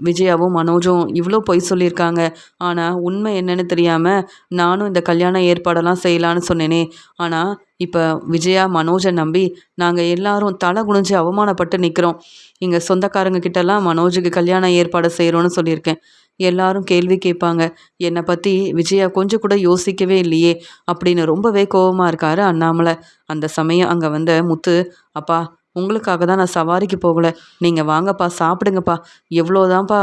விஜயாவும் மனோஜும் இவ்வளோ பொய் சொல்லியிருக்காங்க. ஆனால் உண்மை என்னன்னு தெரியாமல் நானும் இந்த கல்யாண ஏற்பாடெல்லாம் செய்யலான்னு சொன்னேனே. ஆனால் இப்போ விஜயா மனோஜை நம்பி நாங்கள் எல்லாரும் தலை குனிஞ்சு அவமானப்பட்டு நிற்கிறோம். இங்கே சொந்தக்காரங்க கிட்டலாம் மனோஜுக்கு கல்யாண ஏற்பாடு செய்கிறோன்னு சொல்லியிருக்கேன். எல்லாரும் கேள்வி கேட்பாங்க. என்னை பற்றி விஜயா கொஞ்சம் கூட யோசிக்கவே இல்லையே அப்படின்னு ரொம்பவே கோவமாக இருக்காரு அண்ணாமலை. அந்த சமயம் அங்கே வந்த முத்து, அப்பா உங்களுக்காக தான் நான் சவாரிக்கு போகலை. நீங்கள் வாங்கப்பா சாப்பிடுங்கப்பா. எவ்வளோதான்ப்பா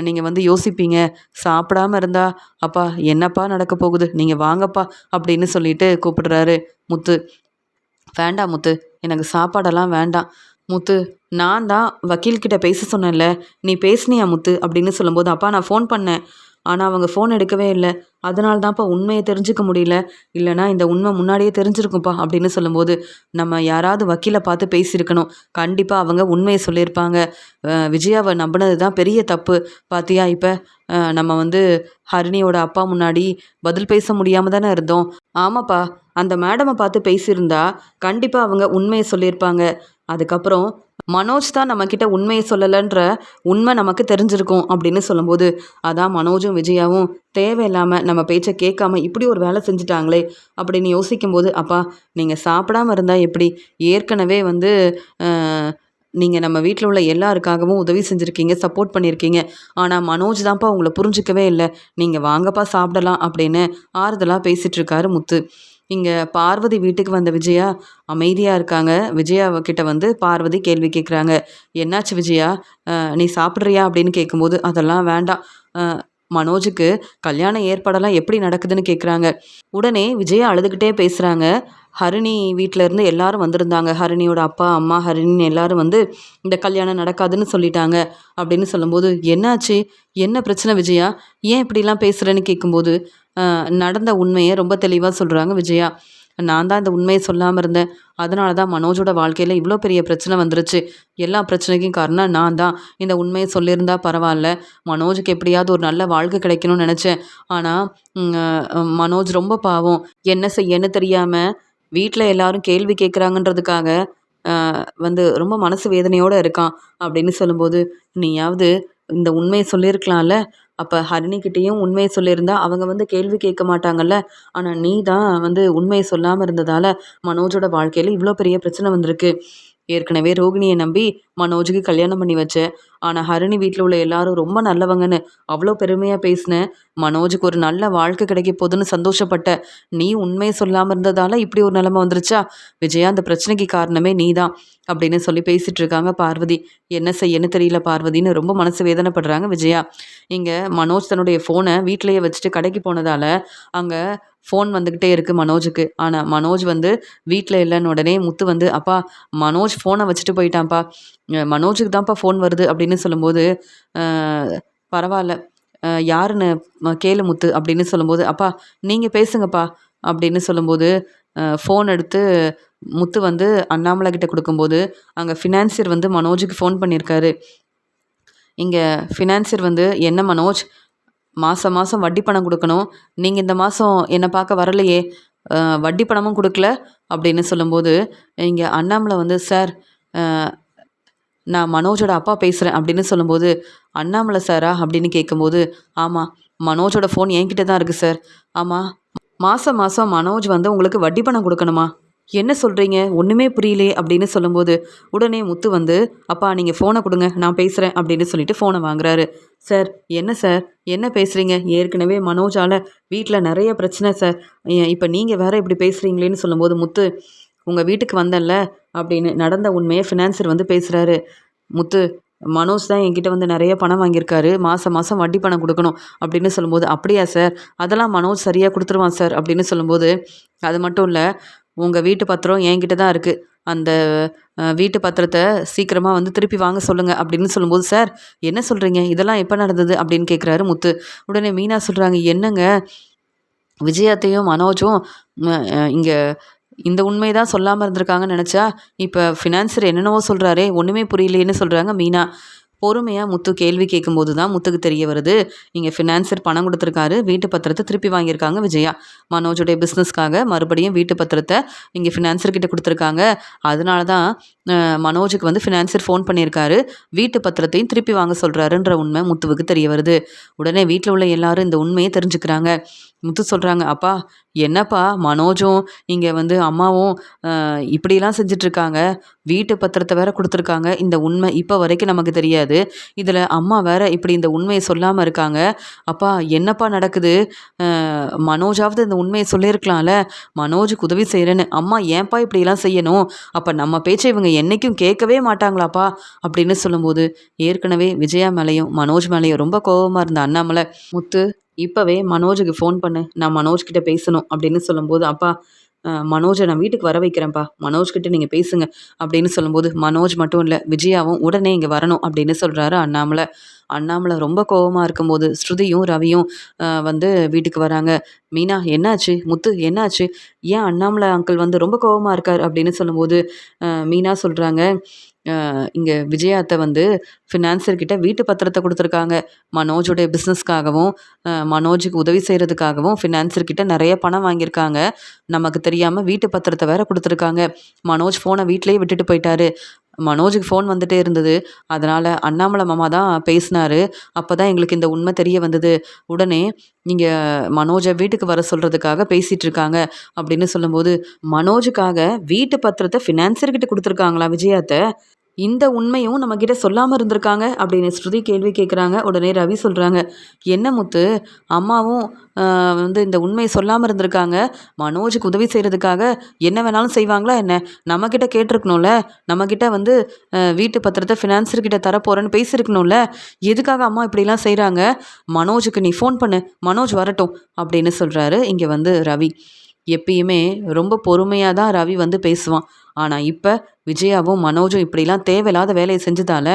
நீங்கள் வந்து யோசிப்பீங்க. சாப்பிடாம இருந்தா அப்பா என்னப்பா நடக்க போகுது, நீங்கள் வாங்கப்பா அப்படின்னு சொல்லிட்டு கூப்பிடுறாரு முத்து. வேண்டாம் முத்து, எனக்கு சாப்பாடெல்லாம் வேண்டாம். முத்து, நான் தான் வக்கீல்கிட்ட பேச சொன்னேன்ல, நீ பேசுனியா முத்து அப்படின்னு சொல்லும்போது, அப்பா நான் ஃபோன் பண்ணேன். ஆனால் அவங்க ஃபோன் எடுக்கவே இல்லை. அதனால தான்ப்பா உண்மையை தெரிஞ்சுக்க முடியல. இல்லைனா இந்த உண்மை முன்னாடியே தெரிஞ்சிருக்கும்ப்பா அப்படின்னு சொல்லும்போது, நம்ம யாராவது வக்கீலை பார்த்து பேசியிருக்கணும். கண்டிப்பாக அவங்க உண்மையை சொல்லியிருப்பாங்க. விஜயாவை நம்பினது தான் பெரிய தப்பு. பார்த்தியா இப்போ நம்ம வந்து ஹரிணியோட அப்பா முன்னாடி பதில் பேச முடியாமல் தானே இருந்தோம். ஆமாப்பா, அந்த மேடமை பார்த்து பேசியிருந்தா கண்டிப்பாக அவங்க உண்மையை சொல்லியிருப்பாங்க. அதுக்கப்புறம் மனோஜ் தான் நம்மக்கிட்ட உண்மையை சொல்லலைன்ற உண்மை நமக்கு தெரிஞ்சிருக்கும் அப்படின்னு சொல்லும்போது, அதான் மனோஜும் விஜயாவும் தேவையில்லாமல் நம்ம பேச்சை கேட்காம இப்படி ஒரு வேலை செஞ்சுட்டாங்களே அப்படின்னு யோசிக்கும்போது, அப்பா நீங்கள் சாப்பிடாம இருந்தால் எப்படி? ஏற்கனவே வந்து நீங்கள் நம்ம வீட்டில் உள்ள எல்லாருக்காகவும் உதவி செஞ்சுருக்கீங்க, சப்போர்ட் பண்ணியிருக்கீங்க. ஆனால் மனோஜ் தான்ப்பா உங்களை புரிஞ்சிக்கவே இல்லை. நீங்கள் வாங்கப்பா சாப்பிடலாம் அப்படின்னு ஆறுதலாக பேசிகிட்ருக்காரு முத்து. இங்கே பார்வதி வீட்டுக்கு வந்த விஜயா அமைதியாக இருக்காங்க. விஜயா கிட்ட வந்து பார்வதி கேள்வி கேட்குறாங்க. என்னாச்சு விஜயா, நீ சாப்பிட்றியா அப்படின்னு கேட்கும்போது, அதெல்லாம் வேண்டாம். மனோஜுக்கு கல்யாண ஏற்பாடெல்லாம் எப்படி நடக்குதுன்னு கேட்குறாங்க. உடனே விஜயா அழுதுகிட்டே பேசுகிறாங்க. ஹரிணி வீட்டிலேருந்து எல்லாரும் வந்திருந்தாங்க. ஹரிணியோட அப்பா அம்மா ஹரிணின்னு எல்லாரும் வந்து இந்த கல்யாணம் நடக்காதுன்னு சொல்லிட்டாங்க அப்படின்னு சொல்லும்போது, என்னாச்சு, என்ன பிரச்சனை விஜயா, ஏன் இப்படிலாம் பேசுகிறேன்னு கேட்கும்போது நடந்த உண்மையை ரொம்ப தெளிவாக சொல்கிறாங்க விஜயா. நான் தான் இந்த உண்மையை சொல்லாமல் இருந்தேன். அதனால தான் மனோஜோட வாழ்க்கையில் இவ்வளோ பெரிய பிரச்சனை வந்துருச்சு. எல்லா பிரச்சனைக்கும் காரணம் நான் தான். இந்த உண்மையை சொல்லியிருந்தா பரவாயில்ல. மனோஜுக்கு எப்படியாவது ஒரு நல்ல வாழ்க்கை கிடைக்கணும்னு நினச்சேன். ஆனால் மனோஜ் ரொம்ப பாவம். என்ன செய்யன்னு தெரியாமல் வீட்டில் எல்லாரும் கேள்வி கேட்குறாங்கன்றதுக்காக வந்து ரொம்ப மனசு வேதனையோடு இருக்கான் அப்படின்னு சொல்லும்போது, நீயாவது இந்த உண்மையை சொல்லியிருக்கலாம்ல. அப்போ ஹரிணிக்கிட்டேயும் உண்மையை சொல்லியிருந்தா அவங்க வந்து கேள்வி கேட்க மாட்டாங்கல்ல. ஆனால் நீ தான் வந்து உண்மையை சொல்லாமல் இருந்ததால் மனோஜோட வாழ்க்கையில் இவ்வளோ பெரிய பிரச்சனை வந்திருக்கு. ஏற்கனவே ரோகிணியை நம்பி மனோஜுக்கு கல்யாணம் பண்ணி வச்சேன். ஆனால் ஹரிணி வீட்டில் உள்ள எல்லாரும் ரொம்ப நல்லவங்கன்னு அவ்வளோ பெருமையாக பேசினேன். மனோஜுக்கு ஒரு நல்ல வாழ்க்கை கிடைக்க போகுதுன்னு சந்தோஷப்பட்ட நீ உண்மையை சொல்லாமல் இருந்ததால் இப்படி ஒரு நிலைமை வந்துருச்சா விஜயா, அந்த பிரச்சனைக்கு காரணமே நீ தான் அப்படின்னு சொல்லி பேசிகிட்டு இருக்காங்க பார்வதி. என்ன செய்யன்னு தெரியல பார்வதின்னு ரொம்ப மனசு வேதனைப்படுறாங்க விஜயா. இங்கே மனோஜ் தன்னுடைய ஃபோனை வீட்டிலையே வச்சுட்டு கடைக்கு போனதால் அங்கே ஃபோன் வந்துக்கிட்டே இருக்குது மனோஜுக்கு. ஆனால் மனோஜ் வந்து வீட்டில் இல்லைன்னு உடனே முத்து வந்து, அப்பா மனோஜ் ஃபோனை வச்சுட்டு போயிட்டான்ப்பா, மனோஜுக்கு தான்ப்பா ஃபோன் வருது அப்படின்னு சொல்லும்போது, பரவாயில்ல யாருன்னு கேளு முத்து அப்படின்னு சொல்லும்போது, அப்பா நீங்கள் பேசுங்கப்பா அப்படின்னு சொல்லும்போது ஃபோன் எடுத்து முத்து வந்து அண்ணாமலை கிட்ட கொடுக்கும்போது, அங்கே ஃபினான்சியர் வந்து மனோஜுக்கு ஃபோன் பண்ணியிருக்காரு. இங்கே ஃபினான்சியர் வந்து, என்ன மனோஜ், மாதம் மாதம் வட்டி பணம் கொடுக்கணும், நீங்கள் இந்த மாதம் என்னை பார்க்க வரலையே, வட்டி பணமும் கொடுக்கல அப்படின்னு சொல்லும்போது, இங்கே அண்ணாமலை வந்து, சார் நான் மனோஜோட அப்பா பேசுகிறேன் அப்படின்னு சொல்லும்போது, அண்ணாமலை சாரா அப்படின்னு கேட்கும்போது, ஆமாம் மனோஜோட ஃபோன் என்கிட்ட தான் இருக்குது சார். ஆமாம் மாதம் மாதம் மனோஜ் வந்து உங்களுக்கு வட்டி பணம் கொடுக்கணுமா என்ன சொல்கிறீங்க? ஒன்றுமே புரியலையே அப்படின்னு சொல்லும்போது, உடனே முத்து வந்து, "அப்பா நீங்கள் ஃபோனை கொடுங்க, நான் பேசுகிறேன்" அப்படின்னு சொல்லிட்டு ஃபோனை வாங்குறாரு. "சார், என்ன சார்? என்ன பேசுகிறீங்க? ஏற்கனவே மனோஜால வீட்டில் நிறைய பிரச்சனை சார். இப்போ நீங்கள் வேற இப்படி பேசுகிறீங்களேன்னு" சொல்லும்போது, முத்து, "உங்கள் வீட்டுக்கு வந்தேன்ல" அப்படின்னு நடந்த உண்மையை ஃபினான்சர் வந்து பேசுகிறாரு. முத்து, "மனோஜ் தான் என்கிட்ட வந்து நிறைய பணம் வாங்கியிருக்காரு. மாதம் மாதம் வட்டி பணம் கொடுக்கணும்" அப்படின்னு சொல்லும்போது, "அப்படியா சார்? அதெல்லாம் மனோஜ் சரியாக கொடுத்துருவான் சார்" அப்படின்னு சொல்லும்போது, "அது மட்டும் இல்லை, உங்கள் வீட்டு பத்திரம் என்கிட்ட தான் இருக்குது. அந்த வீட்டு பத்திரத்த சீக்கிரமா வந்து திருப்பி வாங்க சொல்லுங்க" அப்படின்னு சொல்லும்போது, "சார், என்ன சொல்கிறீங்க? இதெல்லாம் எப்போ நடந்தது?" அப்படின்னு கேட்குறாரு முத்து. உடனே மீனா சொல்கிறாங்க, "என்னங்க, விஜயாத்தையும் மனோஜும் இங்க இந்த உண்மைய தான் சொல்லாம இருந்திருக்காங்கன்னு நெனச்சா, இப்ப ஃபினான்சர் என்னென்னவோ சொல்றாரே! ஒண்ணுமே புரியலையேன்னு" சொல்றாங்க மீனா. பொறுமையா முத்து கேள்வி கேட்கும்போது தான் முத்துக்கு தெரிய வருது. இங்க ஃபினான்சர் பணம் குடுத்துருக்காரு. வீட்டு பத்திரத்த திருப்பி வாங்கியிருக்காங்க விஜயா. மனோஜுடைய பிசினஸ்க்காக மறுபடியும் வீட்டு பத்திரத்த இங்க ஃபினான்சர் கிட்ட குடுத்துருக்காங்க. அதனால தான் அ மனோஜுக்கு வந்து ஃபினான்சர் ஃபோன் பண்ணியிருக்காரு. வீட்டு பத்திரத்தையும் திருப்பி வாங்க சொல்றாருன்ற உண்மை முத்துவுக்கு தெரிய வருது. உடனே வீட்ல உள்ள எல்லாரும் இந்த உண்மைய தெரிஞ்சுக்கிறாங்க. முத்து சொல்றாங்க, "அப்பா, என்னப்பா மனோஜும் இங்க வந்து அம்மாவும் இப்படிலாம் செஞ்சுட்ருக்காங்க. வீட்டு பத்திரத்த வேற குடுத்துருக்காங்க. இந்த உண்மை இப்ப வரைக்கும் நமக்கு தெரியாது. இதுல அம்மா வேற இப்படி இந்த உண்மைய சொல்லாம இருக்காங்க. அப்பா, என்னப்பா நடக்குது? மனோஜாவது இந்த உண்மைய சொல்லியிருக்கலாம்ல. மனோஜுக்கு உதவி செய்றேன்னு. அம்மா ஏன்ப்பா இப்படிலாம் செய்யணும்? அப்ப நம்ம பேச்ச இவங்க என்னைக்கும் கேட்கவே மாட்டாங்களாப்பா?" அப்படின்னு சொல்லும்போது, ஏற்கனவே விஜயா மேலயும், மனோஜ் மேலயும் ரொம்ப கோவமா இருந்த அண்ணாமலை, "முத்து, இப்பவே மனோஜுக்கு ஃபோன் பண்ணு. நான் மனோஜ் கிட்ட பேசணும்" அப்படின்னு சொல்லும்போது, "அப்பா, மனோஜ நான் வீட்டுக்கு வர வைக்கிறேன்ப்பா. மனோஜ் கிட்ட நீங்க பேசுங்க" அப்படின்னு சொல்லும்போது, மனோஜ் மட்டும் இல்ல, விஜயாவும் உடனே இங்க வரணும் அப்படின்னு சொல்றாரு அண்ணாமலை. அண்ணாமலை ரொம்ப கோவமா இருக்கும்போது, ஸ்ருதியும், ரவியும் வந்து வீட்டுக்கு வராங்க. "மீனா, என்னாச்சு? முத்து, என்னாச்சு? ஏன் அண்ணாமலை அங்கிள் வந்து ரொம்ப கோவமா இருக்காரு?" அப்படின்னு சொல்லும்போது, மீனா சொல்றாங்க, இங்க விஜயா அத்தை வந்து ஃபினான்சர் கிட்ட வீட்டு பத்திரத்த குடுத்துருக்காங்க. மனோஜுடைய பிசினஸ்க்காகவும், மனோஜுக்கு உதவி செய்றதுக்காகவும் ஃபினான்சர் கிட்ட நெறைய பணம் வாங்கியிருக்காங்க. நமக்கு தெரியாம வீட்டு பத்திரத்த வேற குடுத்துருக்காங்க. மனோஜ் ஃபோன வீட்லயே விட்டுட்டு போயிட்டாரு. மனோஜுக்கு ஃபோன் வந்துட்டே இருந்தது. அதனால அண்ணாமலை மாமா தான் பேசினாரு. அப்பதான் எங்களுக்கு இந்த உண்மை தெரிய வந்தது. உடனே இங்க மனோஜ வீட்டுக்கு வர சொல்றதுக்காக பேசிட்டு இருக்காங்க" அப்படின்னு சொல்லும்போது, "மனோஜுக்காக வீட்டு பத்திரத்த ஃபினான்சர் கிட்ட குடுத்துருக்காங்களா விஜயா அத்த? இந்த உண்மையும் நம்மகிட்ட சொல்லாம இருந்திருக்காங்க" அப்படின்னு ஸ்ருதி கேள்வி கேட்குறாங்க. உடனே ரவி சொல்றாங்க, "என்ன முத்து, அம்மாவும் வந்து இந்த உண்மைய சொல்லாம இருந்திருக்காங்க. மனோஜுக்கு உதவி செய்றதுக்காக என்ன வேணாலும் செய்வாங்களா என்ன? நம்மகிட்ட கேட்டுருக்கணும்ல. நம்மகிட்ட வந்து வீட்டு பத்திரத்த ஃபினான்சர் கிட்ட தரப்போறேன்னு பேசியிருக்கணும்ல. எதுக்காக அம்மா இப்படிலாம் செய்றாங்க? மனோஜுக்கு நீ ஃபோன் பண்ணு. மனோஜ் வரட்டும்" அப்படின்னு சொல்றாரு இங்க வந்து ரவி. எப்பயுமே ரொம்ப பொறுமையா தான் ரவி வந்து பேசுவான். ஆனா இப்ப விஜயாவும் மனோஜும் இப்படிலாம் தேவையில்லாத வேலைய செஞ்சதால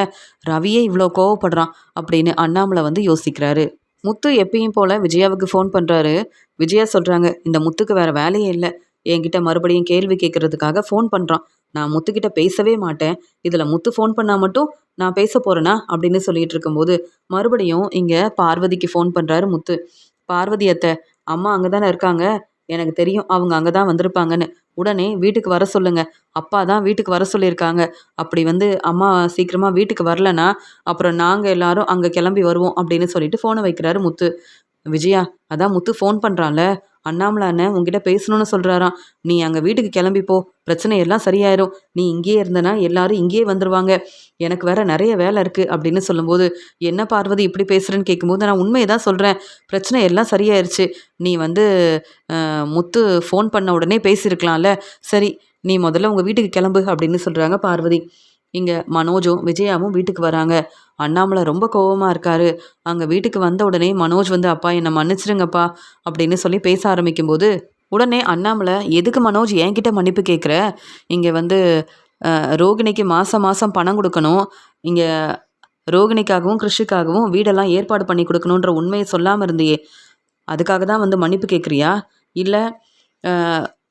ரவியே இவ்ளோ கோவப்படுறான் அப்படின்னு அண்ணாமலை வந்து யோசிக்கிறாரு. முத்து எப்பயும் போல விஜயாவுக்கு ஃபோன் பண்றாரு. விஜயா சொல்றாங்க, "இந்த முத்துக்கு வேற வேலையே இல்ல. என்கிட்ட மறுபடியும் கேள்வி கேட்கறதுக்காக ஃபோன் பண்றான். நான் முத்துக்கிட்ட பேசவே மாட்டேன். இதுல முத்து ஃபோன் பண்ணா மட்டும் நான் பேச போறேனா?" அப்படின்னு சொல்லிட்டு இருக்கும்போது, மறுபடியும் இங்க பார்வதிக்கு ஃபோன் பண்றாரு முத்து. "பார்வதி அத்தை, அம்மா அங்க தானே இருக்காங்க. எனக்கு தெரியும் அவங்க அங்க தான் வந்திருப்பாங்கன்னு. உடனே வீட்டுக்கு வர சொல்லுங்க. அப்பா தான் வீட்டுக்கு வர சொல்லியிருக்காங்க. அப்படி வந்து அம்மா சீக்கிரமா வீட்டுக்கு வரலன்னா, அப்புறம் நாங்க எல்லாரும் அங்க கிளம்பி வருவோம்" அப்படின்னு சொல்லிட்டு ஃபோனை வைக்கிறாரு முத்து. "விஜயா, அதான் முத்து ஃபோன் பண்றான்ல. அண்ணாமலை அண்ணன் உன்கிட்ட பேசணும்னு சொல்றாராம். நீ அங்க வீட்டுக்கு கிளம்பி போ. பிரச்சனை எல்லாம் சரியாயிரும். நீ இங்கேயே இருந்தனா எல்லாரும் இங்கேயே வந்துருவாங்க. எனக்கு வேற நிறைய வேலை இருக்கு" அப்படின்னு சொல்லும்போது, "என்ன பார்வதி இப்படி பேசுறேன்னு?" கேட்கும்போது, "நான் உண்மைய தான் சொல்றேன். பிரச்சனை எல்லாம் சரியாயிருச்சு. நீ வந்து முத்து ஃபோன் பண்ண உடனே பேசியிருக்கலாம்ல. சரி, நீ முதல்ல உங்க வீட்டுக்கு கிளம்பு" அப்படின்னு சொல்றாங்க பார்வதி. இங்க மனோஜும் விஜயாவும் வீட்டுக்கு வராங்க. அண்ணாமலை ரொம்ப கோவமா இருக்காரு. அங்க வீட்டுக்கு வந்த உடனே மனோஜ் வந்து, "அப்பா, என்ன மன்னிச்சிடுங்கப்பா" அப்படின்னு சொல்லி பேச ஆரம்பிக்கும்போது, உடனே அண்ணாமலை, "எதுக்கு மனோஜ் என்கிட்ட மன்னிப்பு கேட்குற? இங்க வந்து ரோகிணிக்கு மாசம் மாசம் பணம் குடுக்கணும். இங்க ரோகிணிக்காகவும், கிருஷிக்காகவும் வீடெல்லாம் ஏற்பாடு பண்ணி குடுக்கணுன்ற உண்மைய சொல்லாம இருந்தியே. அதுக்காக தான் வந்து மன்னிப்பு கேட்குறியா? இல்ல அ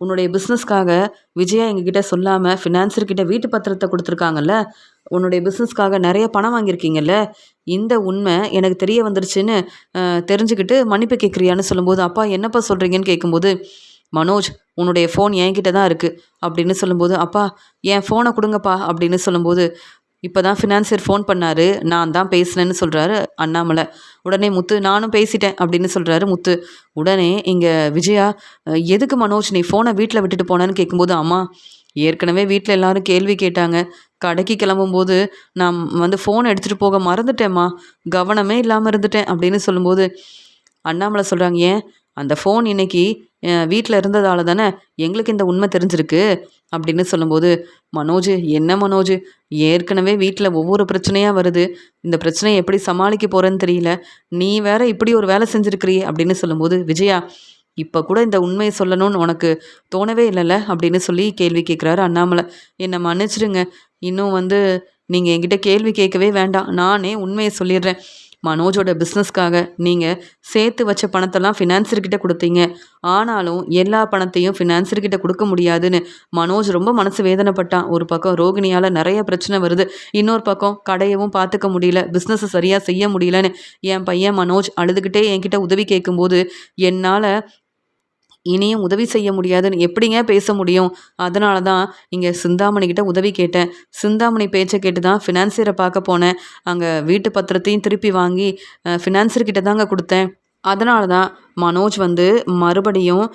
உன்னுடைய பிசினஸ்க்காக விஜயா எங்ககிட்ட சொல்லாம ஃபினான்சர் கிட்ட வீட்டு பத்திரத்த குடுத்துருக்காங்கல்ல. உன்னுடைய பிசினஸ்க்காக நெறைய பணம் வாங்கியிருக்கீங்கல்ல. இந்த உண்மை எனக்கு தெரிய வந்துருச்சுன்னு தெரிஞ்சுக்கிட்டு மன்னிப்பு கேட்குறியான்னு?" சொல்லும்போது, "அப்பா, என்னப்பா சொல்கிறீங்கன்னு?" கேட்கும்போது, "மனோஜ், உன்னுடைய ஃபோன் என்கிட்ட தான் இருக்கு" அப்படின்னு சொல்லும்போது, "அப்பா, என் ஃபோனை குடுங்கப்பா" அப்படின்னு சொல்லும்போது, இப்போ தான் ஃபினான்சியர் ஃபோன் பண்ணாரு. நான் தான் பேசினேன்னு சொல்கிறாரு அண்ணாமலை. உடனே முத்து நானும் பேசிட்டேன் அப்படின்னு சொல்கிறாரு முத்து. உடனே இங்கே விஜயா, எதுக்கு மனோஜ் நீ ஃபோனை வீட்டில் விட்டுட்டு போனேன்னு கேட்கும்போது, அம்மா ஏற்கனவே வீட்டில் எல்லாரும் கேள்வி கேட்டாங்க. கடைக்கு கிளம்பும்போது நான் ஃபோன் எடுத்துகிட்டு போக மறந்துட்டேம்மா, கவனமே இல்லாமல் இருந்துட்டேன் அப்படின்னு சொல்லும்போது அண்ணாமலை சொல்கிறாங்க, ஏன் அந்த ஃபோன் இன்னைக்கு வீட்டில் இருந்ததால தானே எங்களுக்கு இந்த உண்மை தெரிஞ்சிருக்கு அப்படின்னு சொல்லும்போது, மனோஜ் என்ன மனோஜ், ஏற்கனவே வீட்டில் ஒவ்வொரு பிரச்சனையாக வருது, இந்த பிரச்சனையை எப்படி சமாளிக்க போகிறேன்னு தெரியல, நீ வேற இப்படி ஒரு வேலை செஞ்சுருக்கிறியே அப்படின்னு சொல்லும்போது, விஜயா இப்போ கூட இந்த உண்மையை சொல்லணும்னு உனக்கு தோணவே இல்லைல்ல அப்படின்னு சொல்லி கேள்வி கேட்குறாரு அண்ணாமலை. என்னை மன்னிச்சிடுங்க, இன்னும் நீங்கள் என்கிட்ட கேள்வி கேட்கவே வேண்டாம், நானே உண்மையை சொல்லிடுறேன். மனோஜோட பிஸ்னஸ்க்காக நீங்கள் சேர்த்து வச்ச பணத்தெல்லாம் ஃபினான்சர்கிட்ட கொடுத்தீங்க. ஆனாலும் எல்லா பணத்தையும் ஃபினான்சர்கிட்ட கொடுக்க முடியாதுன்னு மனோஜ் ரொம்ப மனசு வேதனைப்பட்டான். ஒரு பக்கம் ரோகிணியால் நிறைய பிரச்சனை வருது, இன்னொரு பக்கம் கடையவும் பார்த்துக்க முடியல, பிஸ்னஸை சரியாக செய்ய முடியலன்னு என் பையன் மனோஜ் அழுதுகிட்டே என்கிட்ட உதவி கேட்கும்போது என்னால் இனியும் உதவி செய்ய முடியாதுன்னு எப்படிங்க பேச முடியும்? அதனால தான் இங்கே சிந்தாமணிக்கிட்ட உதவி கேட்டேன். சிந்தாமணி பேச்சை கேட்டு தான் ஃபினான்சியரை பார்க்க போனேன். அங்கே வீட்டு பத்திரத்தையும் திருப்பி வாங்கி ஃபினான்சியர்கிட்ட தாங்க கொடுத்தேன். அதனால தான் மனோஜ் மறுபடியும்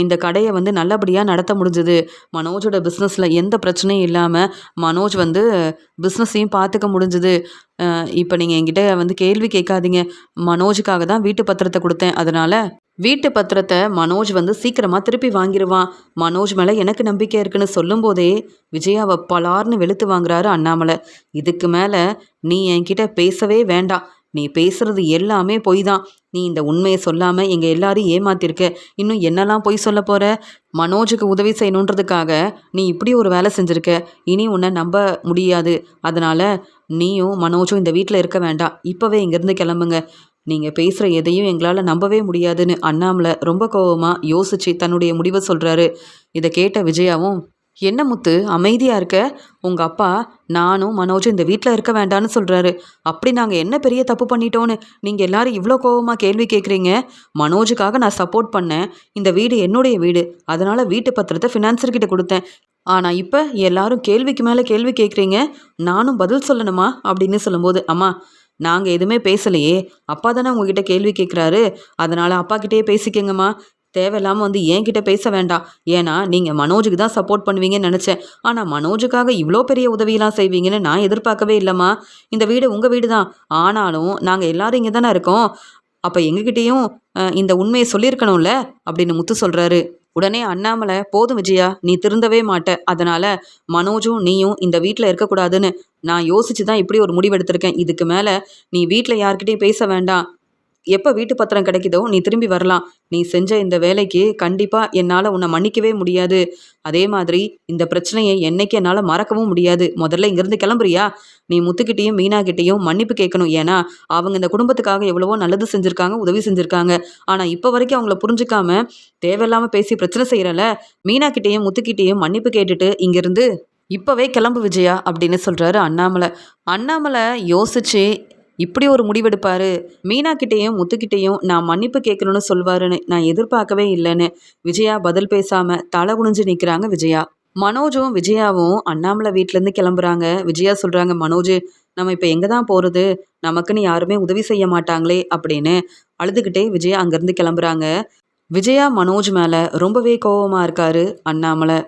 இந்த கடையை நல்லபடியாக நடத்த முடிஞ்சுது. மனோஜோட பிஸ்னஸில் எந்த பிரச்சனையும் இல்லாமல் மனோஜ் பிஸ்னஸையும் பார்த்துக்க முடிஞ்சுது. இப்போ நீங்கள் என்கிட்ட கேள்வி கேட்காதீங்க. மனோஜுக்காக தான் வீட்டு பத்திரத்தை கொடுத்தேன். அதனால் வீட்டு பத்திரத்தை மனோஜ் சீக்கிரமாக திருப்பி வாங்கிடுவான். மனோஜ் மேலே எனக்கு நம்பிக்கை இருக்குன்னு சொல்லும்போதே விஜயாவை பலார்னு வெளுத்து வாங்குறாரு அண்ணாமலை. இதுக்கு மேலே நீ என்கிட்ட பேசவே வேண்டாம். நீ பேசுறது எல்லாமே பொய் தான். நீ இந்த உண்மையை சொல்லாமல் எங்கள் எல்லாரையும் ஏமாத்திருக்க. இன்னும் என்னெல்லாம் பொய் சொல்ல போகிற? மனோஜுக்கு உதவி செய்யணுன்றதுக்காக நீ இப்படி ஒரு வேலை செஞ்சுருக்க. இனி உன்னை நம்ப முடியாது. அதனால் நீயும் மனோஜும் இந்த வீட்டில் இருக்க வேண்டாம். இப்போவே இங்கேருந்து கிளம்புங்க. நீங்கள் பேசுகிற எதையும் எங்களால் நம்பவே முடியாதுன்னு அண்ணாமலை ரொம்ப கோபமாக யோசித்து தன்னுடைய முடிவை சொல்கிறாரு. இதை கேட்ட விஜயாவும், என்ன முத்து அமைதியாக இருக்க? உங்கள் அப்பா நானும் மனோஜும் இந்த வீட்டில் இருக்க வேண்டான்னு சொல்கிறாரு. அப்படி நாங்கள் என்ன பெரிய தப்பு பண்ணிட்டோன்னு நீங்கள் எல்லாரும் இவ்வளோ கோபமாக கேள்வி கேட்குறீங்க? மனோஜுக்காக நான் சப்போர்ட் பண்ணேன். இந்த வீடு என்னுடைய வீடு, அதனால் வீட்டு பத்திரத்தை ஃபினான்சர்கிட்ட கொடுத்தேன். ஆனால் இப்போ எல்லாரும் கேள்விக்கு மேலே கேள்வி கேட்குறீங்க, நானும் பதில் சொல்லணுமா அப்படின்னு சொல்லும்போது, அம்மா நாங்கள் எதுவுமே பேசலையே, அப்பா தானே உங்ககிட்ட கேள்வி கேட்குறாரு, அதனால் அப்பா கிட்டேயே பேசிக்கங்கம்மா. தேவையில்லாமல் என்கிட்ட பேச வேண்டாம். ஏன்னா நீங்கள் மனோஜுக்கு தான் சப்போர்ட் பண்ணுவீங்கன்னு நினச்சேன். ஆனால் மனோஜுக்காக இவ்வளோ பெரிய உதவியெல்லாம் செய்வீங்கன்னு நான் எதிர்பார்க்கவே இல்லைம்மா. இந்த வீடு உங்கள் வீடு தான், ஆனாலும் நாங்கள் எல்லாரும் இங்கே தானே இருக்கோம். அப்போ எங்ககிட்டேயும் இந்த உண்மையை சொல்லியிருக்கணும்ல அப்படின்னு முத்து சொல்கிறாரு. உடனே அண்ணாமலை, போதும் விஜயா, நீ திருந்தவே மாட்ட. அதனால் மனோஜும் நீயும் இந்த வீட்டில் இருக்கக்கூடாதுன்னு நான் யோசித்து தான் இப்படி ஒரு முடிவெடுத்திருக்கேன். இதுக்கு மேலே நீ வீட்டில் யார்கிட்டையும் பேச வேண்டாம். எப்போ வீட்டு பத்திரம் கிடைக்குதோ நீ திரும்பி வரலாம். நீ செஞ்ச இந்த வேலைக்கு கண்டிப்பாக என்னால் உன்னை மன்னிக்கவே முடியாது. அதே மாதிரி இந்த பிரச்சனையை என்னைக்கு என்னால் மறக்கவும் முடியாது. முதல்ல இங்கேருந்து கிளம்புறியா? நீ முத்துக்கிட்டேயும் மீனாக்கிட்டேயும் மன்னிப்பு கேட்கணும். ஏன்னா அவங்க இந்த குடும்பத்துக்காக எவ்வளவோ நல்லது செஞ்சுருக்காங்க, உதவி செஞ்சுருக்காங்க. ஆனால் இப்போ வரைக்கும் அவங்கள புரிஞ்சுக்காம தேவையில்லாமல் பேசி பிரச்சனை செய்கிறல. மீனாக்கிட்டேயும் முத்துக்கிட்டேயும் மன்னிப்பு கேட்டுட்டு இங்கேருந்து இப்போவே கிளம்பு விஜயா அப்படின்னு சொல்கிறாரு அண்ணாமலை. அண்ணாமலை யோசிச்சு இப்படி ஒரு முடிவெடுப்பார், மீனாக்கிட்டேயும் முத்துக்கிட்டேயும் நான் மன்னிப்பு கேட்கணும்னு சொல்வாருன்னு நான் எதிர்பார்க்கவே இல்லைன்னு விஜயா பதில் பேசாமல் தலை குனிஞ்சு நிற்கிறாங்க விஜயா. மனோஜும் விஜயாவும் அண்ணாமலை வீட்டிலேருந்து கிளம்புறாங்க. விஜயா சொல்கிறாங்க, மனோஜ் நம்ம இப்போ எங்கே தான் போகிறது? நமக்குன்னு யாருமே உதவி செய்ய மாட்டாங்களே அப்படின்னு அழுதுகிட்டே விஜயா அங்கேருந்து கிளம்புறாங்க. விஜயா மனோஜ் மேலே ரொம்பவே கோபமாக இருக்காரு அண்ணாமலை.